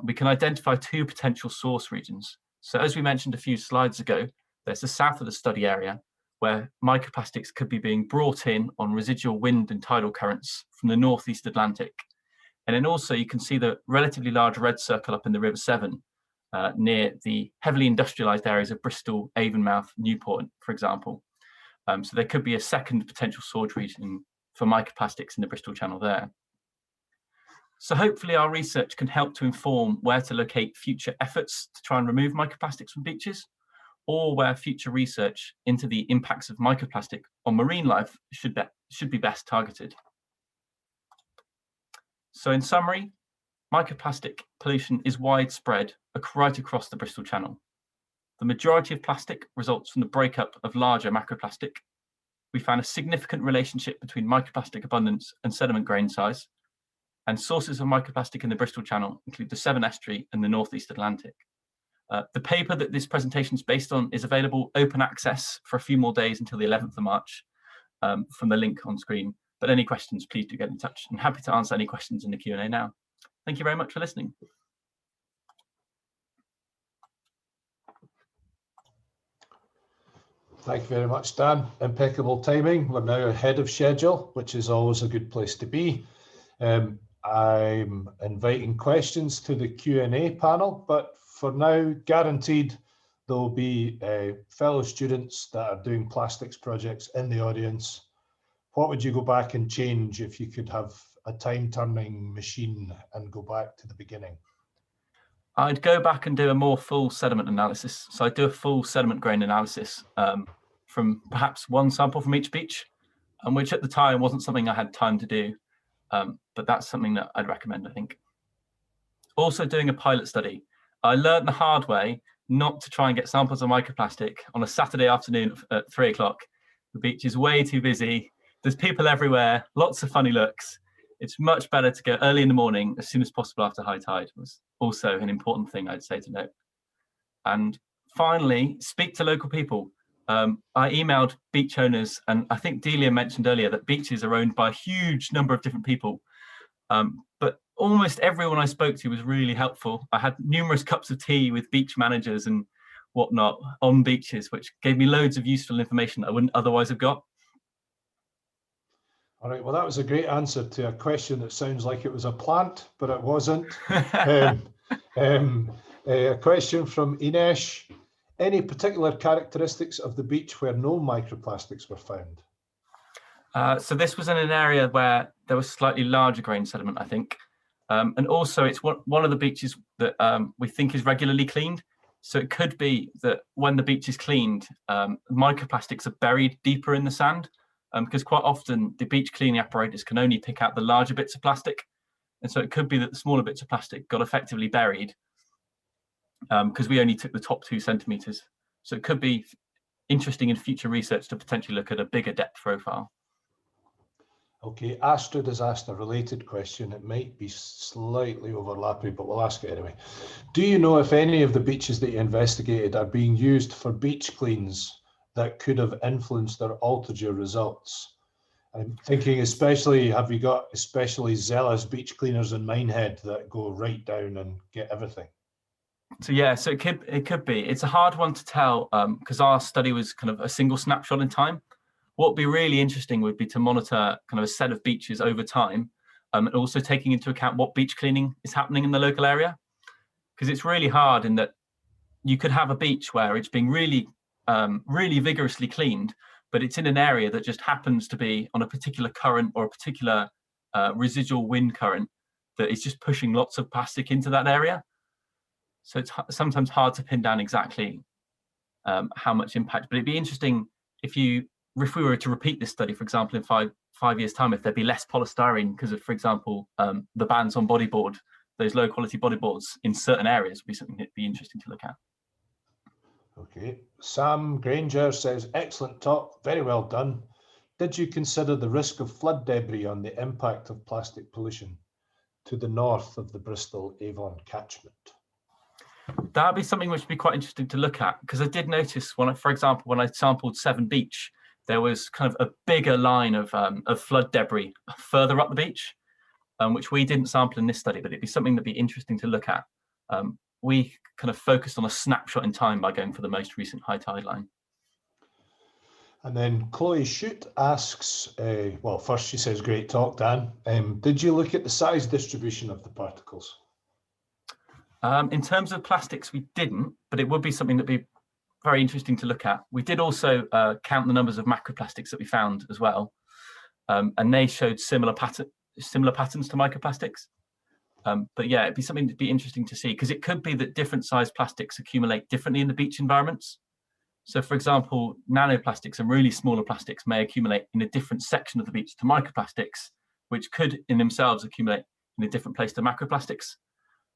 we can identify two potential source regions. So as we mentioned a few slides ago, there's the south of the study area where microplastics could be being brought in on residual wind and tidal currents from the northeast Atlantic. And then also you can see the relatively large red circle up in the River Severn near the heavily industrialized areas of Bristol, Avonmouth, Newport, for example. So there could be a second potential source region for microplastics in the Bristol Channel there. So hopefully our research can help to inform where to locate future efforts to try and remove microplastics from beaches, or where future research into the impacts of microplastic on marine life should be best targeted. So in summary, microplastic pollution is widespread right across the Bristol Channel. The majority of plastic results from the breakup of larger macroplastic. We found a significant relationship between microplastic abundance and sediment grain size, and sources of microplastic in the Bristol Channel include the Severn Estuary and the Northeast Atlantic. The paper that this presentation is based on is available open access for a few more days until the 11th of March from the link on screen. But any questions, please do get in touch. I'm happy to answer any questions in the Q&A now. Thank you very much for listening. Thank you very much, Dan. Impeccable timing. We're now ahead of schedule, which is always a good place to be. I'm inviting questions to the Q&A panel, but for now, guaranteed there will be fellow students that are doing plastics projects in the audience. What would you go back and change if you could have a time-turning machine and go back to the beginning? I'd go back and do a more full sediment analysis. So I'd do a full sediment grain analysis from perhaps one sample from each beach, which at the time wasn't something I had time to do. But that's something that I'd recommend, I think. Also doing a pilot study. I learned the hard way not to try and get samples of microplastic on a Saturday afternoon at 3 o'clock. The beach is way too busy. There's people everywhere, lots of funny looks. It's much better to go early in the morning as soon as possible after high tide was also an important thing I'd say to note. And finally, speak to local people. I emailed beach owners, and I think Delia mentioned earlier that beaches are owned by a huge number of different people. But almost everyone I spoke to was really helpful. I had numerous cups of tea with beach managers and whatnot on beaches, which gave me loads of useful information that I wouldn't otherwise have got. All right, well, that was a great answer to a question that sounds like it was a plant, but it wasn't. A question from Inesh. Any particular characteristics of the beach where no microplastics were found? So this was in an area where there was slightly larger grain sediment, I think. And also it's one of the beaches that we think is regularly cleaned. So it could be that when the beach is cleaned, microplastics are buried deeper in the sand. Because quite often the beach cleaning apparatus can only pick out the larger bits of plastic. And so it could be that the smaller bits of plastic got effectively buried because we only took the top 2 centimeters. So it could be interesting in future research to potentially look at a bigger depth profile. Okay, Astrid has asked a related question. It might be slightly overlapping, but we'll ask it anyway. Do you know if any of the beaches that you investigated are being used for beach cleans that could have influenced or altered your results? I'm thinking especially, have you got especially zealous beach cleaners in Minehead that go right down and get everything? So yeah, so it could be. It's a hard one to tell because our study was kind of a single snapshot in time. What would be really interesting would be to monitor kind of a set of beaches over time and also taking into account what beach cleaning is happening in the local area. Because it's really hard in that you could have a beach where it's being really vigorously cleaned, but it's in an area that just happens to be on a particular current or a particular residual wind current that is just pushing lots of plastic into that area. So it's sometimes hard to pin down exactly how much impact, but it'd be interesting if we were to repeat this study, for example, in five years' time, if there'd be less polystyrene because of, for example, the bans on bodyboard, those low quality bodyboards in certain areas would be something that'd be interesting to look at. Okay, Sam Granger says, excellent talk, very well done. Did you consider the risk of flood debris on the impact of plastic pollution to the north of the Bristol Avon catchment? That'd be something which would be quite interesting to look at, because I did notice for example, when I sampled Severn Beach, there was kind of a bigger line of flood debris further up the beach, which we didn't sample in this study, but it'd be something that'd be interesting to look at. We kind of focused on a snapshot in time by going for the most recent high tide line. And then Chloe Shute asks, well, first she says, great talk, Dan. Did you look at the size distribution of the particles? In terms of plastics, we didn't, but it would be something that'd be very interesting to look at. We did also count the numbers of macroplastics that we found as well, and they showed similar patterns to microplastics. But yeah, it'd be something that'd be interesting to see, because it could be that different size plastics accumulate differently in the beach environments. So for example, nanoplastics and really smaller plastics may accumulate in a different section of the beach to microplastics, which could in themselves accumulate in a different place to macroplastics.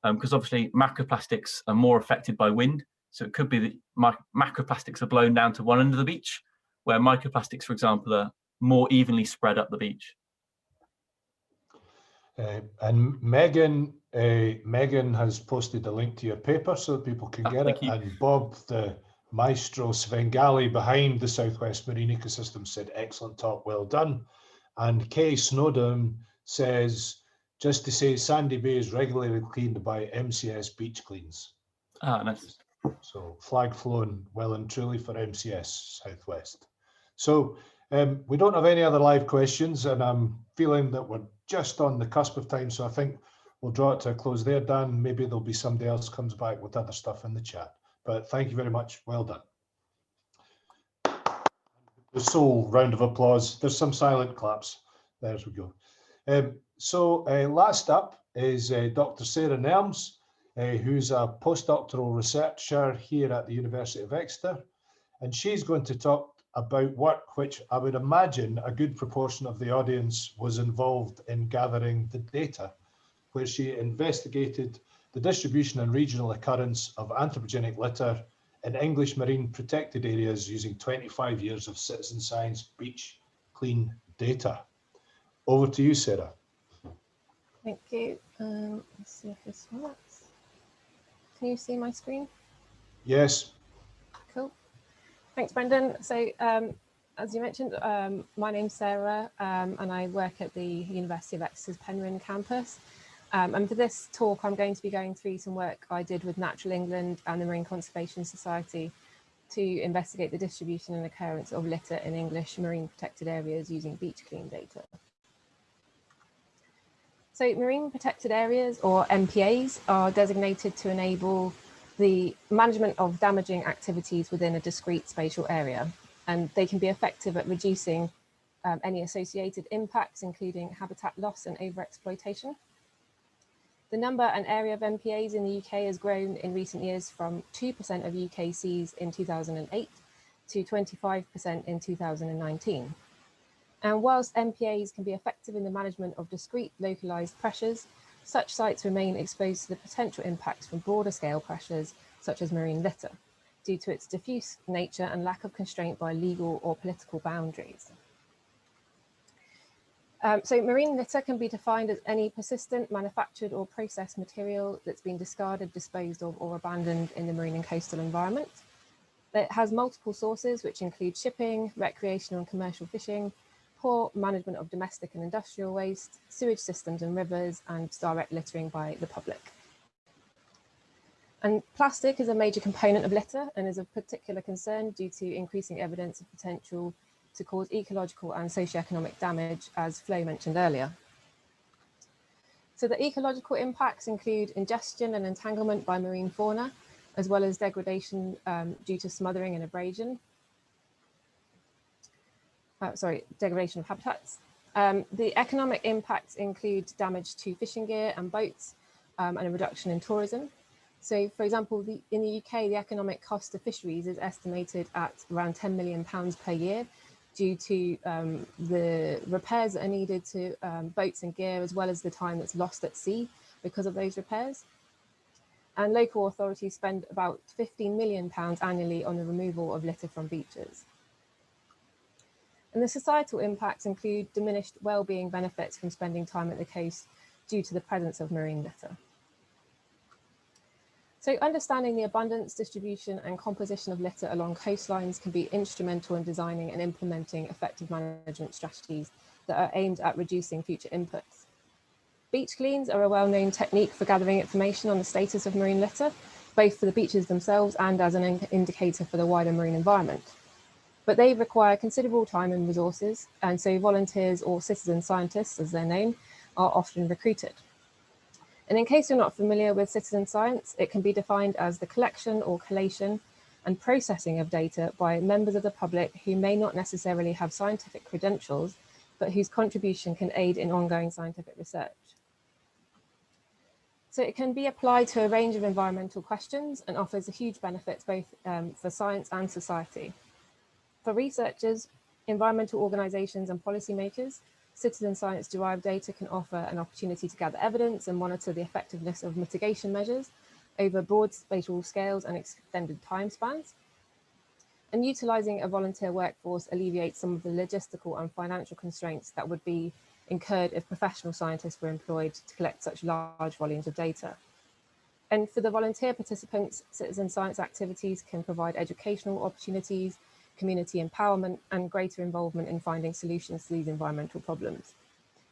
Because obviously macroplastics are more affected by wind. So it could be that macroplastics are blown down to one end of the beach, where microplastics, for example, are more evenly spread up the beach. And Megan has posted a link to your paper so that people can get it. And Bob, the maestro Svengali behind the Southwest Marine Ecosystem, said, excellent talk, well done. And Kay Snowdon says, just to say, Sandy Bay is regularly cleaned by MCS Beach Cleans. Ah, nice. So flag flown well and truly for MCS Southwest. So we don't have any other live questions, and I'm feeling that we're just on the cusp of time. So I think we'll draw it to a close there, Dan. Maybe there'll be somebody else comes back with other stuff in the chat. But thank you very much. Well done. The sole round of applause. There's some silent claps. There we go. Last up is Dr. Sarah Nelms, who's a postdoctoral researcher here at the University of Exeter. And she's going to talk about work which I would imagine a good proportion of the audience was involved in gathering the data, where she investigated the distribution and regional occurrence of anthropogenic litter in English marine protected areas using 25 years of citizen science beach clean data. Over to you, Sarah. Thank you. Let's see if this works. Can you see my screen? Yes. Cool. Thanks, Brendan. So as you mentioned, my name's Sarah and I work at the University of Exeter's Penryn campus. And for this talk, I'm going to be going through some work I did with Natural England and the Marine Conservation Society to investigate the distribution and occurrence of litter in English marine protected areas using beach clean data. So marine protected areas, or MPAs, are designated to enable the management of damaging activities within a discrete spatial area, and they can be effective at reducing any associated impacts, including habitat loss and overexploitation. The number and area of MPAs in the UK has grown in recent years from 2% of UK seas in 2008 to 25% in 2019. And whilst MPAs can be effective in the management of discrete localised pressures, such sites remain exposed to the potential impacts from broader scale pressures, such as marine litter, due to its diffuse nature and lack of constraint by legal or political boundaries. So marine litter can be defined as any persistent, manufactured or processed material that's been discarded, disposed of or abandoned in the marine and coastal environment. It has multiple sources, which include shipping, recreational and commercial fishing, poor management of domestic and industrial waste, sewage systems and rivers, and direct littering by the public. And plastic is a major component of litter and is of particular concern due to increasing evidence of potential to cause ecological and socioeconomic damage, as Flo mentioned earlier. So the ecological impacts include ingestion and entanglement by marine fauna, as well as degradation due to smothering and abrasion. Degradation of habitats. The economic impacts include damage to fishing gear and boats and a reduction in tourism. So, for example, in the UK, the economic cost of fisheries is estimated at around £10 million per year due to the repairs that are needed to boats and gear, as well as the time that's lost at sea because of those repairs. And local authorities spend about £15 million annually on the removal of litter from beaches. And the societal impacts include diminished well-being benefits from spending time at the coast due to the presence of marine litter. So understanding the abundance, distribution and composition of litter along coastlines can be instrumental in designing and implementing effective management strategies that are aimed at reducing future inputs. Beach cleans are a well-known technique for gathering information on the status of marine litter, both for the beaches themselves and as an indicator for the wider marine environment. But they require considerable time and resources, and so volunteers or citizen scientists, as they're known, are often recruited. And in case you're not familiar with citizen science, it can be defined as the collection or collation and processing of data by members of the public who may not necessarily have scientific credentials, but whose contribution can aid in ongoing scientific research. So it can be applied to a range of environmental questions and offers a huge benefits both for science and society. For researchers, environmental organisations and policymakers, citizen science derived data can offer an opportunity to gather evidence and monitor the effectiveness of mitigation measures over broad spatial scales and extended time spans. And utilising a volunteer workforce alleviates some of the logistical and financial constraints that would be incurred if professional scientists were employed to collect such large volumes of data. And for the volunteer participants, citizen science activities can provide educational opportunities, community empowerment and greater involvement in finding solutions to these environmental problems.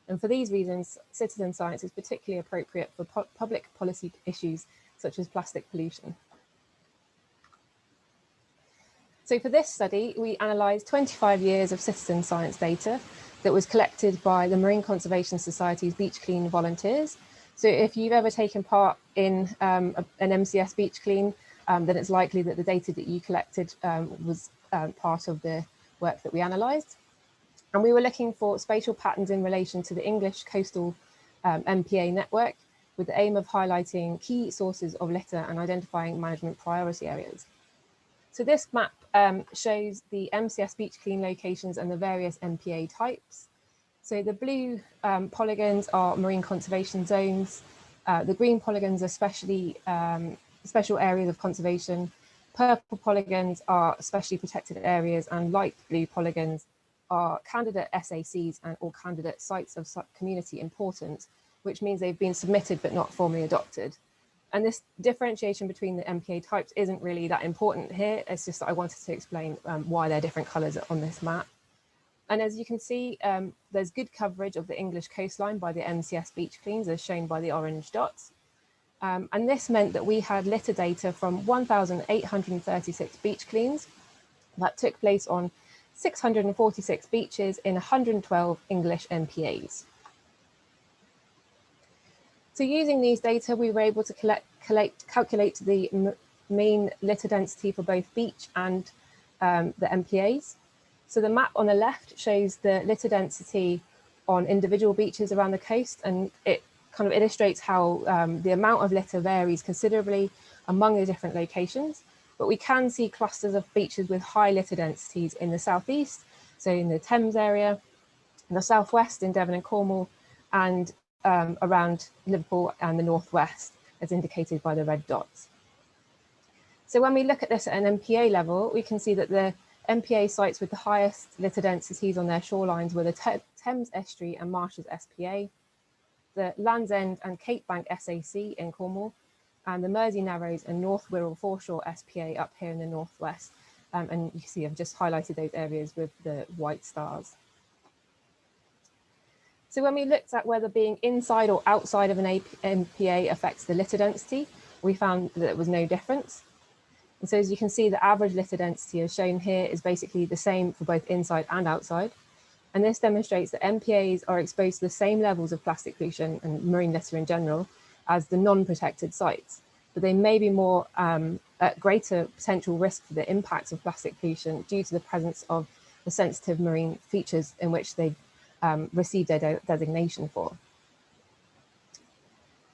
And for these reasons, citizen science is particularly appropriate for public policy issues such as plastic pollution. So for this study, we analysed 25 years of citizen science data that was collected by the Marine Conservation Society's Beach Clean volunteers. So if you've ever taken part in an MCS beach clean, then it's likely that the data that you collected was part of the work that we analysed. And we were looking for spatial patterns in relation to the English coastal MPA network, with the aim of highlighting key sources of litter and identifying management priority areas. So this map shows the MCS beach clean locations and the various MPA types. So the blue polygons are marine conservation zones. The green polygons are special areas of conservation. Purple polygons are specially protected areas, and light blue polygons are candidate SACs and or candidate sites of community importance, which means they've been submitted but not formally adopted. And this differentiation between the MPA types isn't really that important here. It's just that I wanted to explain why they're different colours on this map. And as you can see, there's good coverage of the English coastline by the MCS beach cleans, as shown by the orange dots. And this meant that we had litter data from 1,836 beach cleans that took place on 646 beaches in 112 English MPAs. So using these data, we were able to calculate the mean litter density for both beach and the MPAs. So the map on the left shows the litter density on individual beaches around the coast, and it kind of illustrates how the amount of litter varies considerably among the different locations. But we can see clusters of beaches with high litter densities in the southeast, so in the Thames area, in the southwest in Devon and Cornwall, and around Liverpool and the northwest, as indicated by the red dots. So when we look at this at an MPA level, we can see that the MPA sites with the highest litter densities on their shorelines were the Thames Estuary and Marshes SPA, the Land's End and Cape Bank SAC in Cornwall, and the Mersey Narrows and North Wirral Foreshore SPA up here in the northwest. And you can see I've just highlighted those areas with the white stars. So when we looked at whether being inside or outside of an MPA affects the litter density, we found that there was no difference. And so as you can see, the average litter density as shown here is basically the same for both inside and outside. And this demonstrates that MPAs are exposed to the same levels of plastic pollution and marine litter in general as the non-protected sites, but they may be more at greater potential risk for the impacts of plastic pollution due to the presence of the sensitive marine features in which they received their designation for.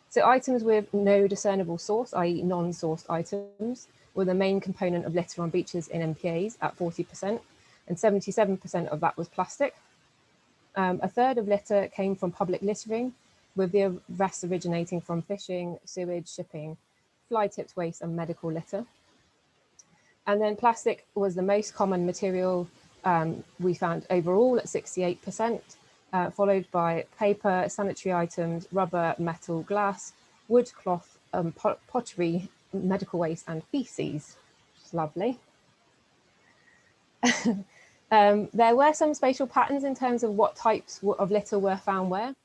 So items with no discernible source, i.e. non-sourced items, were the main component of litter on beaches in MPAs at 40%, and 77% of that was plastic. A third of litter came from public littering, with the rest originating from fishing, sewage, shipping, fly-tipped waste and medical litter. And then plastic was the most common material we found overall at 68%, followed by paper, sanitary items, rubber, metal, glass, wood, cloth, pottery, medical waste and feces, which is lovely. There were some spatial patterns in terms of what types of litter were found where.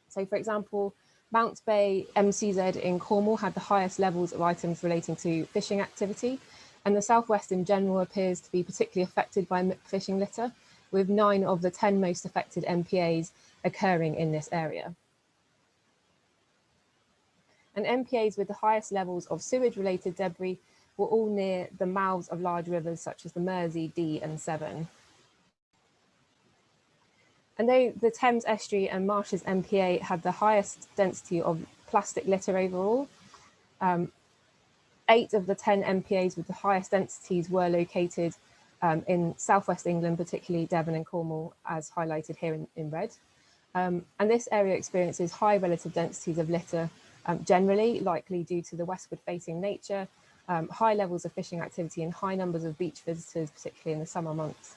So for example, Mounts Bay MCZ in Cornwall had the highest levels of items relating to fishing activity, and the southwest in general appears to be particularly affected by fishing litter, with 9 of the 10 most affected MPAs occurring in this area. And MPAs with the highest levels of sewage-related debris were all near the mouths of large rivers such as the Mersey, Dee and Severn. And though the Thames Estuary and Marshes MPA had the highest density of plastic litter overall, 8 of the 10 MPAs with the highest densities were located in southwest England, particularly Devon and Cornwall, as highlighted here in red. And this area experiences high relative densities of litter, generally likely due to the westward facing nature, high levels of fishing activity and high numbers of beach visitors, particularly in the summer months.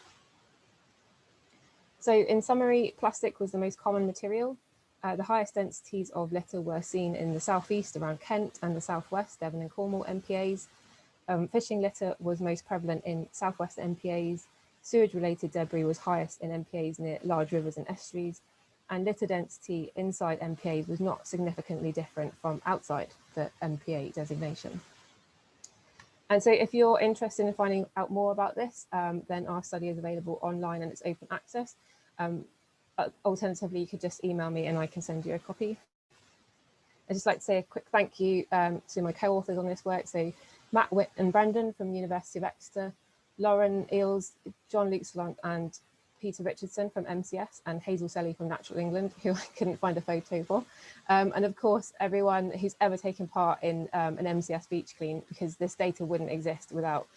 So in summary, plastic was the most common material. The highest densities of litter were seen in the southeast around Kent and the southwest, Devon and Cornwall MPAs. Fishing litter was most prevalent in southwest MPAs. Sewage-related debris was highest in MPAs near large rivers and estuaries. And litter density inside MPAs was not significantly different from outside the MPA designation. And so if you're interested in finding out more about this, then our study is available online and it's open access. Alternatively, you could just email me and I can send you a copy. I'd just like to say a quick thank you to my co-authors on this work. So Matt Witt and Brendan from University of Exeter, Lauren Eels, John Luke Slunk and Peter Richardson from MCS, and Hazel Selly from Natural England, who I couldn't find a photo for. And of course, everyone who's ever taken part in an MCS beach clean, because this data wouldn't exist without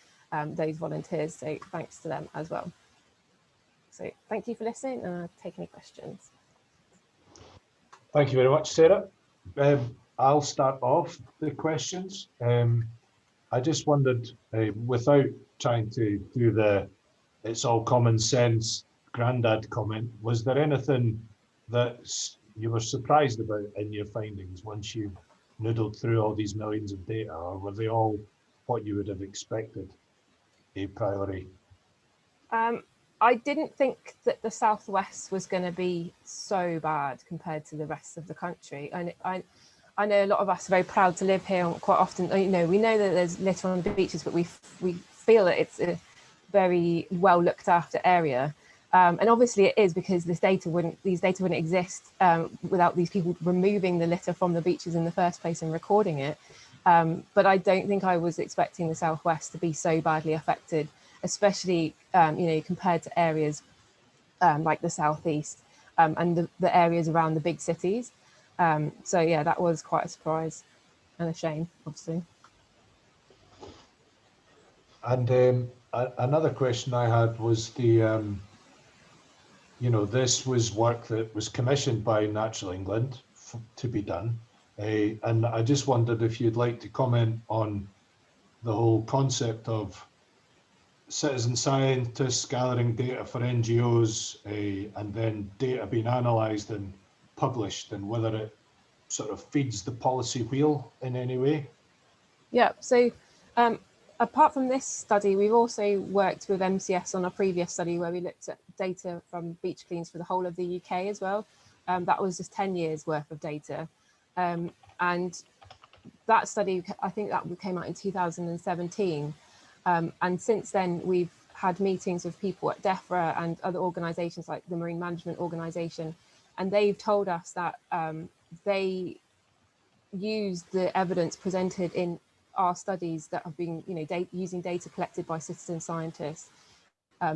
those volunteers. So thanks to them as well. So thank you for listening, and I'll take any questions. Thank you very much, Sarah. I'll start off the questions. I just wondered, without trying to do the "it's all common sense" granddad comment, was there anything that you were surprised about in your findings once you noodled through all these millions of data, or were they all what you would have expected a priori? I didn't think that the Southwest was going to be so bad compared to the rest of the country. And I know a lot of us are very proud to live here, and quite often, you know, we know that there's litter on the beaches, but we feel that it's a very well looked after area. And obviously it is, because these data wouldn't exist without these people removing the litter from the beaches in the first place and recording it. But I don't think I was expecting the Southwest to be so badly affected, especially you know, compared to areas like the Southeast and the areas around the big cities. So yeah, that was quite a surprise and a shame, obviously. And another question I had was the, you know, this was work that was commissioned by Natural England to be done. And I just wondered if you'd like to comment on the whole concept of citizen scientists gathering data for NGOs and then data being analysed and published, and whether it sort of feeds the policy wheel in any way. Yeah, so apart from this study, we've also worked with MCS on a previous study where we looked at data from beach cleans for the whole of the UK as well. That was just 10 years worth of data. And that study, I think that came out in 2017. And since then, we've had meetings with people at DEFRA and other organisations like the Marine Management Organisation, and they've told us that they use the evidence presented in our studies that have been, you know, using data collected by citizen scientists.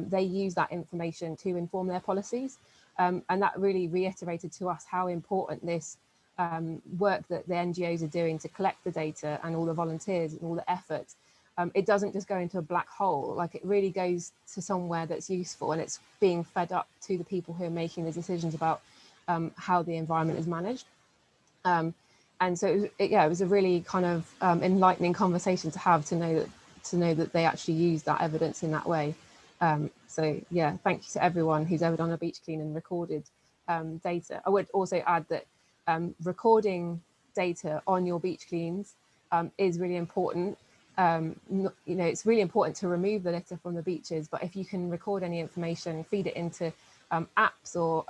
They use that information to inform their policies, and that really reiterated to us how important this work that the NGOs are doing to collect the data, and all the volunteers and all the efforts. It doesn't just go into a black hole, like it really goes to somewhere that's useful, and it's being fed up to the people who are making the decisions about how the environment is managed. And so it was a really kind of enlightening conversation to have, to know that they actually use that evidence in that way. So yeah, thank you to everyone who's ever done a beach clean and recorded data. I would also add that recording data on your beach cleans is really important. You know, it's really important to remove the litter from the beaches, but if you can record any information, feed it into apps or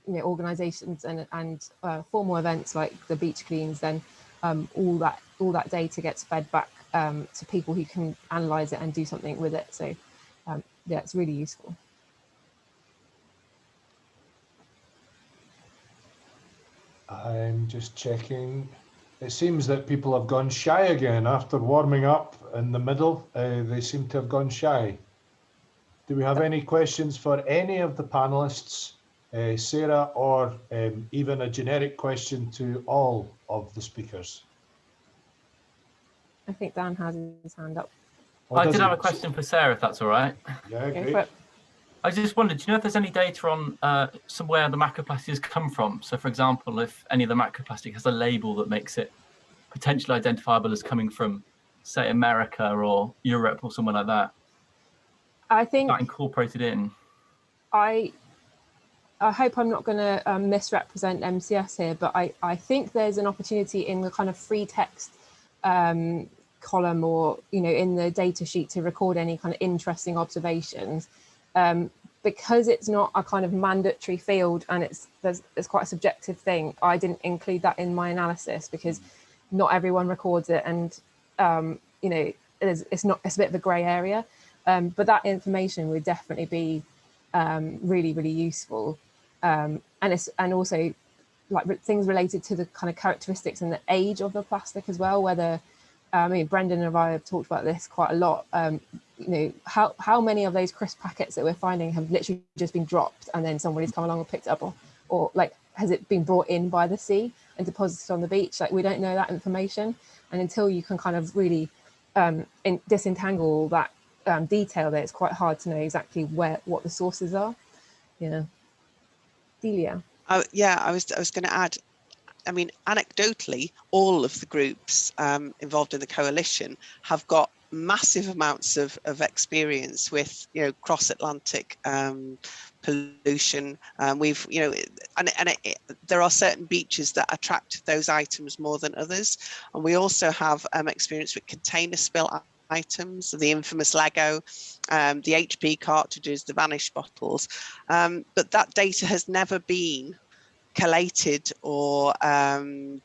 you know, organisations and formal events like the beach cleans, then all that data gets fed back to people who can analyse it and do something with it. So yeah, it's really useful. I'm just checking. It seems that people have gone shy again after warming up in the middle. They seem to have gone shy. Do we have any questions for any of the panelists, Sarah, or even a generic question to all of the speakers? I think Dan has his hand up. I did have a question for Sarah, if that's all right. Yeah, great. I just wondered, do you know if there's any data on somewhere the macroplastics come from? So, for example, if any of the macroplastic has a label that makes it potentially identifiable as coming from, say, America or Europe or somewhere like that? I think that incorporated in. I hope I'm not going to misrepresent MCS here, but I think there's an opportunity in the kind of free text column, or you know, in the data sheet, to record any kind of interesting observations. Because it's not a kind of mandatory field, and it's quite a subjective thing, I didn't include that in my analysis because not everyone records it, and you know, it's a bit of a grey area, but that information would definitely be really, really useful, and also like things related to the kind of characteristics and the age of the plastic as well, whether I mean, Brendan and I have talked about this quite a lot. You know, how many of those crisp packets that we're finding have literally just been dropped and then somebody's come along and picked it up, or like, has it been brought in by the sea and deposited on the beach? Like, we don't know that information, and until you can kind of really disentangle all that detail, there, it's quite hard to know exactly what the sources are. Yeah, Delia. Yeah, I was going to add. I mean, anecdotally, all of the groups involved in the coalition have got massive amounts of experience with, you know, cross-Atlantic pollution. We've, you know, there are certain beaches that attract those items more than others. And we also have experience with container spill items, the infamous Lego, the HP cartridges, the vanished bottles. But that data has never been collated or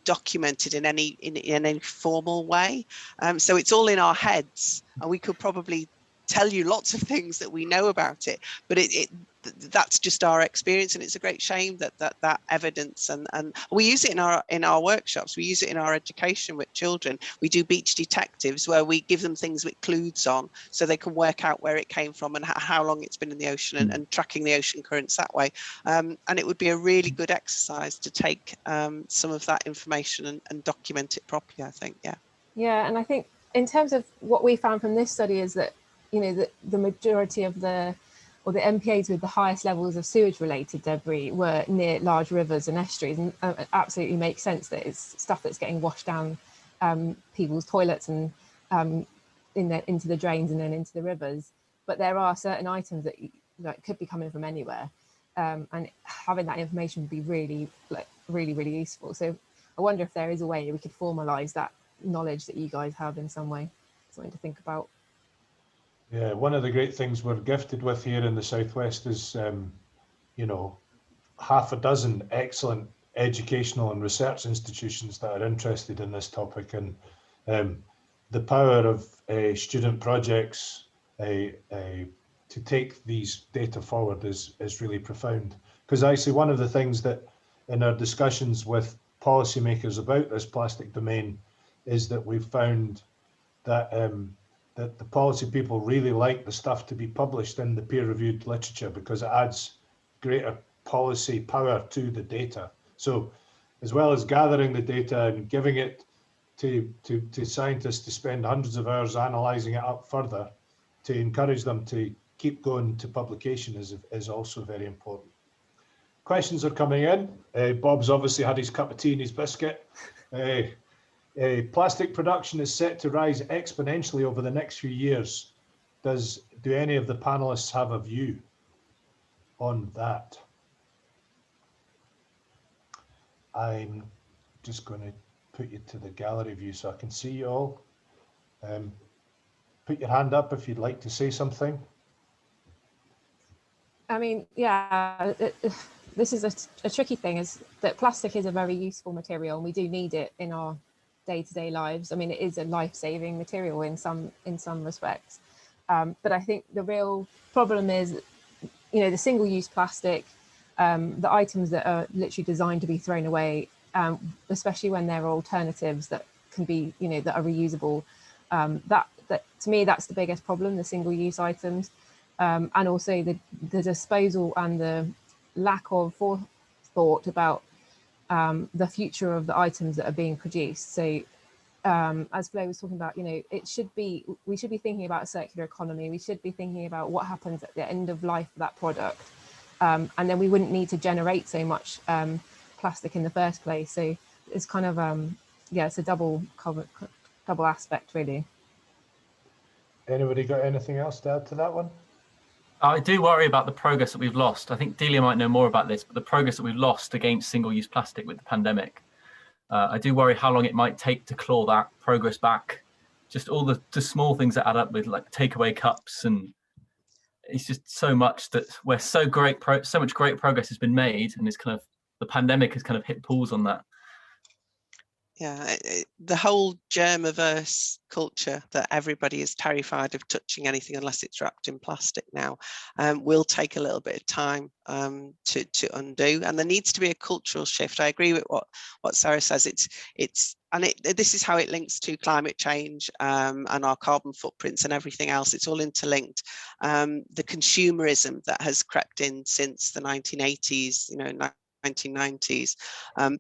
documented in any formal way, so it's all in our heads, and we could probably tell you lots of things that we know about it, but that's just our experience, and it's a great shame that evidence, and we use it in our workshops, we use it in our education with children. We do beach detectives where we give them things with clues on so they can work out where it came from and how long it's been in the ocean, and tracking the ocean currents that way, and it would be a really good exercise to take some of that information and document it properly, I think. Yeah, and I think in terms of what we found from this study is that, you know, the majority of the MPAs with the highest levels of sewage related debris were near large rivers and estuaries, and it absolutely makes sense that it's stuff that's getting washed down people's toilets and into the drains and then into the rivers. But there are certain items that could be coming from anywhere, and having that information would be really useful. So I wonder if there is a way we could formalize that knowledge that you guys have in some way. Something to think about. Yeah, one of the great things we're gifted with here in the Southwest is, you know, half a dozen excellent educational and research institutions that are interested in this topic, and the power of student projects to take these data forward is really profound. Because actually one of the things that in our discussions with policymakers about this plastic domain is that we've found that that the policy people really like the stuff to be published in the peer-reviewed literature because it adds greater policy power to the data. So as well as gathering the data and giving it to scientists to spend hundreds of hours analysing it up further, to encourage them to keep going to publication is also very important. Questions are coming in. Bob's obviously had his cup of tea and his biscuit. Plastic production is set to rise exponentially over the next few years. Do any of the panelists have a view on that? I'm just going to put you to the gallery view so I can see you all. Put your hand up if you'd like to say something. I mean, yeah, this is a tricky thing, is that plastic is a very useful material and we do need it in our day-to-day lives. I mean, it is a life-saving material in some respects, but I think the real problem is, you know, the single-use plastic, the items that are literally designed to be thrown away, especially when there are alternatives that can be, you know, that are reusable. That to me, that's the biggest problem, the single-use items, and also the disposal and the lack of forethought about the future of the items that are being produced. So as Flo was talking about, you know, we should be thinking about a circular economy. We should be thinking about what happens at the end of life of that product, and then we wouldn't need to generate so much plastic in the first place. So it's kind of yeah, it's a double aspect, really. Anybody got anything else to add to that one? I do worry about the progress that we've lost. I think Delia might know more about this, but the progress that we've lost against single-use plastic with the pandemic. I do worry how long it might take to claw that progress back. Just all the small things that add up with, like takeaway cups, and it's just so much that where so much great progress has been made, and it's kind of, the pandemic has kind of hit pause on that. Yeah, the whole germ-averse culture that everybody is terrified of touching anything unless it's wrapped in plastic now will take a little bit of time to undo, and there needs to be a cultural shift. I agree with what Sarah says. This is how it links to climate change and our carbon footprints and everything else. It's all interlinked. The consumerism that has crept in since the 1980s, 1990s,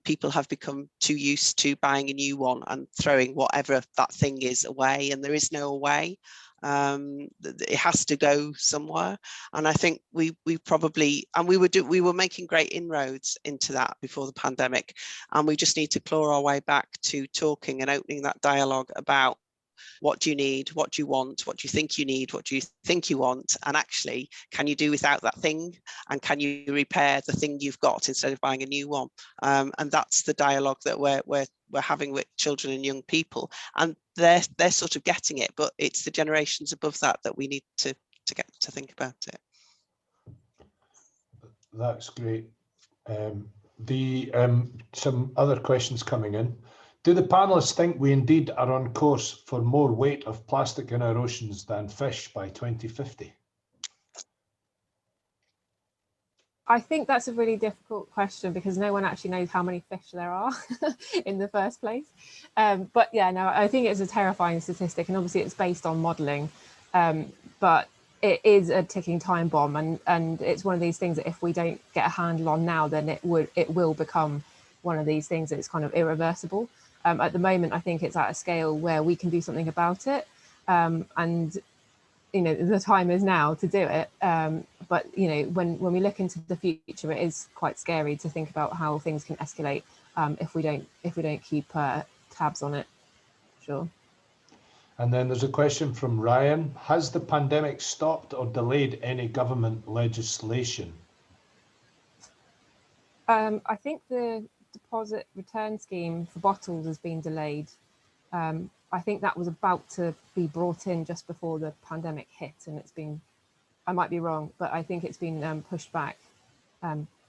people have become too used to buying a new one and throwing whatever that thing is away, and there is no way. It has to go somewhere, and I think we probably, and we were making great inroads into that before the pandemic, and we just need to claw our way back to talking and opening that dialogue about what do you need, what do you want, what do you think you need, what do you think you want, and actually, can you do without that thing, and can you repair the thing you've got instead of buying a new one? And that's the dialogue that we're having with children and young people, and they're sort of getting it, but it's the generations above that we need to get to think about it. That's great. Some other questions coming in. Do the panelists think we indeed are on course for more weight of plastic in our oceans than fish by 2050? I think that's a really difficult question because no one actually knows how many fish there are in the first place. But yeah, no, I think it's a terrifying statistic, and obviously it's based on modelling, but it is a ticking time bomb, and it's one of these things that if we don't get a handle on now, then it will become one of these things that's kind of irreversible. At the moment, I think it's at a scale where we can do something about it, and the time is now to do it. But when we look into the future, it is quite scary to think about how things can escalate if we don't keep tabs on it. Sure. And then there's a question from Ryan: has the pandemic stopped or delayed any government legislation? I think the deposit return scheme for bottles has been delayed. I think that was about to be brought in just before the pandemic hit, and it's been, I might be wrong, but I think it's been pushed back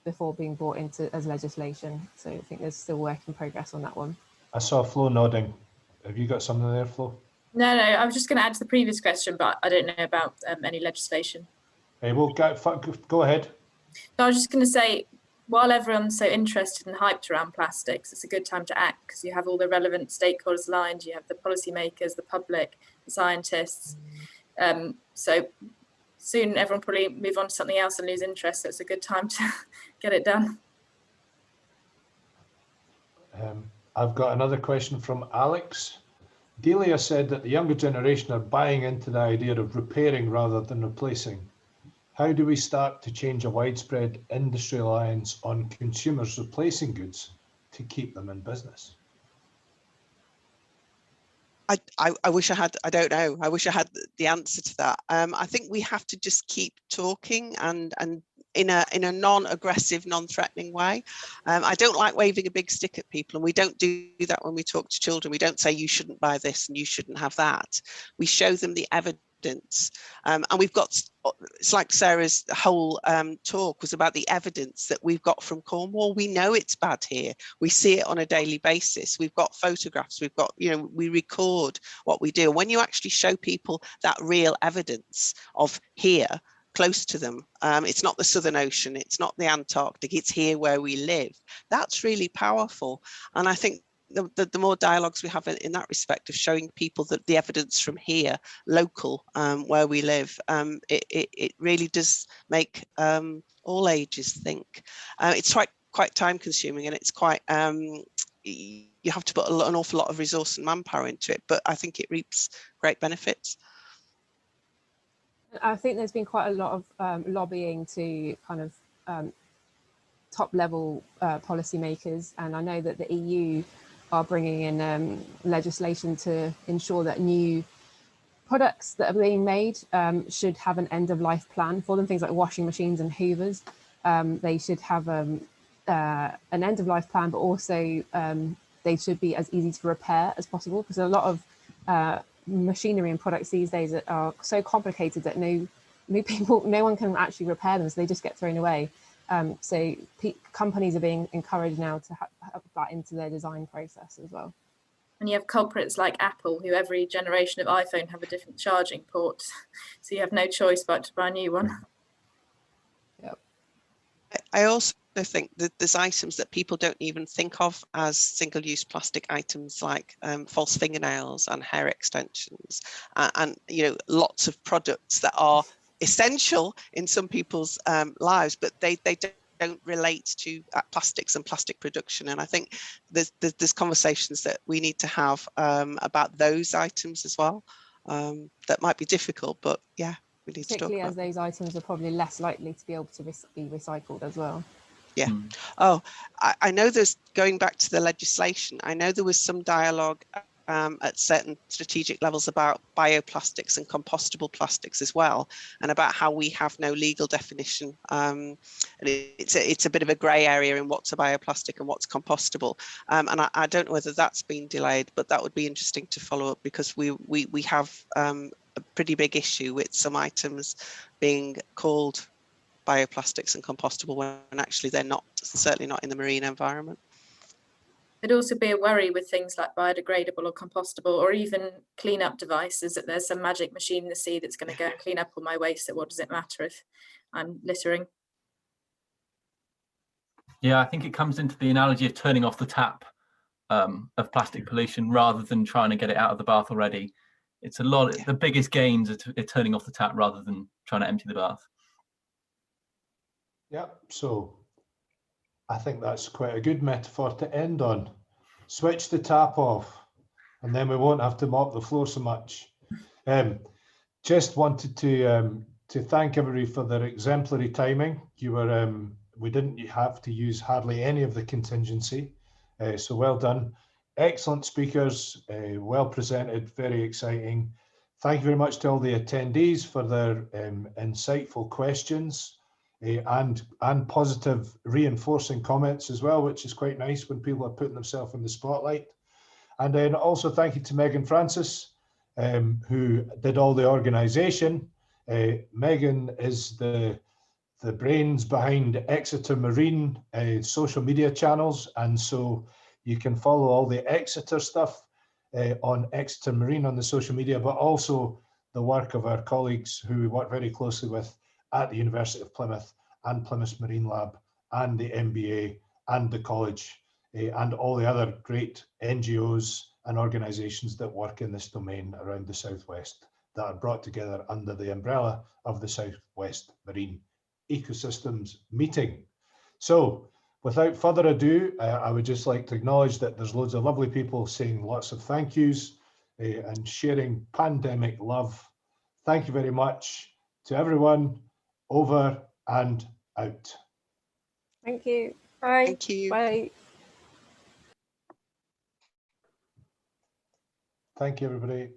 before being brought into as legislation. So I think there's still work in progress on that one. I saw Flo nodding. Have you got something there, Flo? No, I was just going to add to the previous question, but I don't know about any legislation. Hey, well, go ahead. No, I was just going to say, while everyone's so interested and hyped around plastics, it's a good time to act because you have all the relevant stakeholders aligned. You have the policymakers, the public, the scientists. So soon everyone probably move on to something else and lose interest. So it's a good time to get it done. I've got another question from Alex. Delia said that the younger generation are buying into the idea of repairing rather than replacing. How do we start to change a widespread industry reliance on consumers replacing goods to keep them in business? I wish I had, I don't know, I wish I had the answer to that. I think we have to just keep talking and in a non-aggressive, non-threatening way. I don't like waving a big stick at people, and we don't do that when we talk to children. We don't say you shouldn't buy this and you shouldn't have that. We show them the evidence. And we've got, it's like Sarah's whole talk was about the evidence that we've got from Cornwall. We know it's bad here. We see it on a daily basis. We've got photographs, we've got, we record what we do. When you actually show people that real evidence of here, close to them, it's not the Southern Ocean, it's not the Antarctic, it's here where we live. That's really powerful. And I think the more dialogues we have in that respect of showing people that the evidence from here, local, where we live, it really does make all ages think. It's quite time consuming, and it's quite, you have to put an awful lot of resource and manpower into it, but I think it reaps great benefits. I think there's been quite a lot of lobbying to kind of top level policymakers, and I know that the EU are bringing in legislation to ensure that new products that are being made should have an end of life plan for them. Things like washing machines and hoovers, they should have an end of life plan, but also they should be as easy to repair as possible, because a lot of machinery and products these days are so complicated that no one can actually repair them, so they just get thrown away. So companies are being encouraged now to have that into their design process as well. And you have culprits like Apple, who every generation of iPhone have a different charging port. So you have no choice but to buy a new one. Yep. I also think that there's items that people don't even think of as single-use plastic items, like false fingernails and hair extensions, and lots of products that are essential in some people's lives, but they don't relate to plastics and plastic production. And I think there's conversations that we need to have about those items as well. That might be difficult, but yeah, we need to talk about. Particularly as those items are probably less likely to be able to be recycled as well. Yeah. Oh, I know there's, going back to the legislation, I know there was some dialogue at certain strategic levels about bioplastics and compostable plastics as well, and about how we have no legal definition. And it's a bit of a grey area in what's a bioplastic and what's compostable. And I don't know whether that's been delayed, but that would be interesting to follow up, because we have a pretty big issue with some items being called bioplastics and compostable when actually they're not, certainly not in the marine environment. It'd also be a worry with things like biodegradable or compostable, or even cleanup devices, that there's some magic machine in the sea that's going to go and clean up all my waste. So what does it matter if I'm littering? Yeah, I think it comes into the analogy of turning off the tap of plastic pollution rather than trying to get it out of the bath already. It's a lot. The biggest gains are turning off the tap rather than trying to empty the bath. Yep. So I think that's quite a good metaphor to end on. Switch the tap off, and then we won't have to mop the floor so much. Just wanted to thank everybody for their exemplary timing. You were we didn't have to use hardly any of the contingency, so well done. Excellent speakers, well presented, very exciting. Thank you very much to all the attendees for their insightful questions. And positive reinforcing comments as well, which is quite nice when people are putting themselves in the spotlight. And then also thank you to Megan Francis, who did all the organisation. Megan is the brains behind Exeter Marine social media channels, and so you can follow all the Exeter stuff on Exeter Marine on the social media, but also the work of our colleagues who we work very closely with at the University of Plymouth and Plymouth Marine Lab and the MBA and the college and all the other great NGOs and organisations that work in this domain around the Southwest that are brought together under the umbrella of the Southwest Marine Ecosystems Meeting. So without further ado, I would just like to acknowledge that there's loads of lovely people saying lots of thank yous and sharing pandemic love. Thank you very much to everyone. Over and out. Thank you. Bye. Thank you. Bye. Thank you, everybody.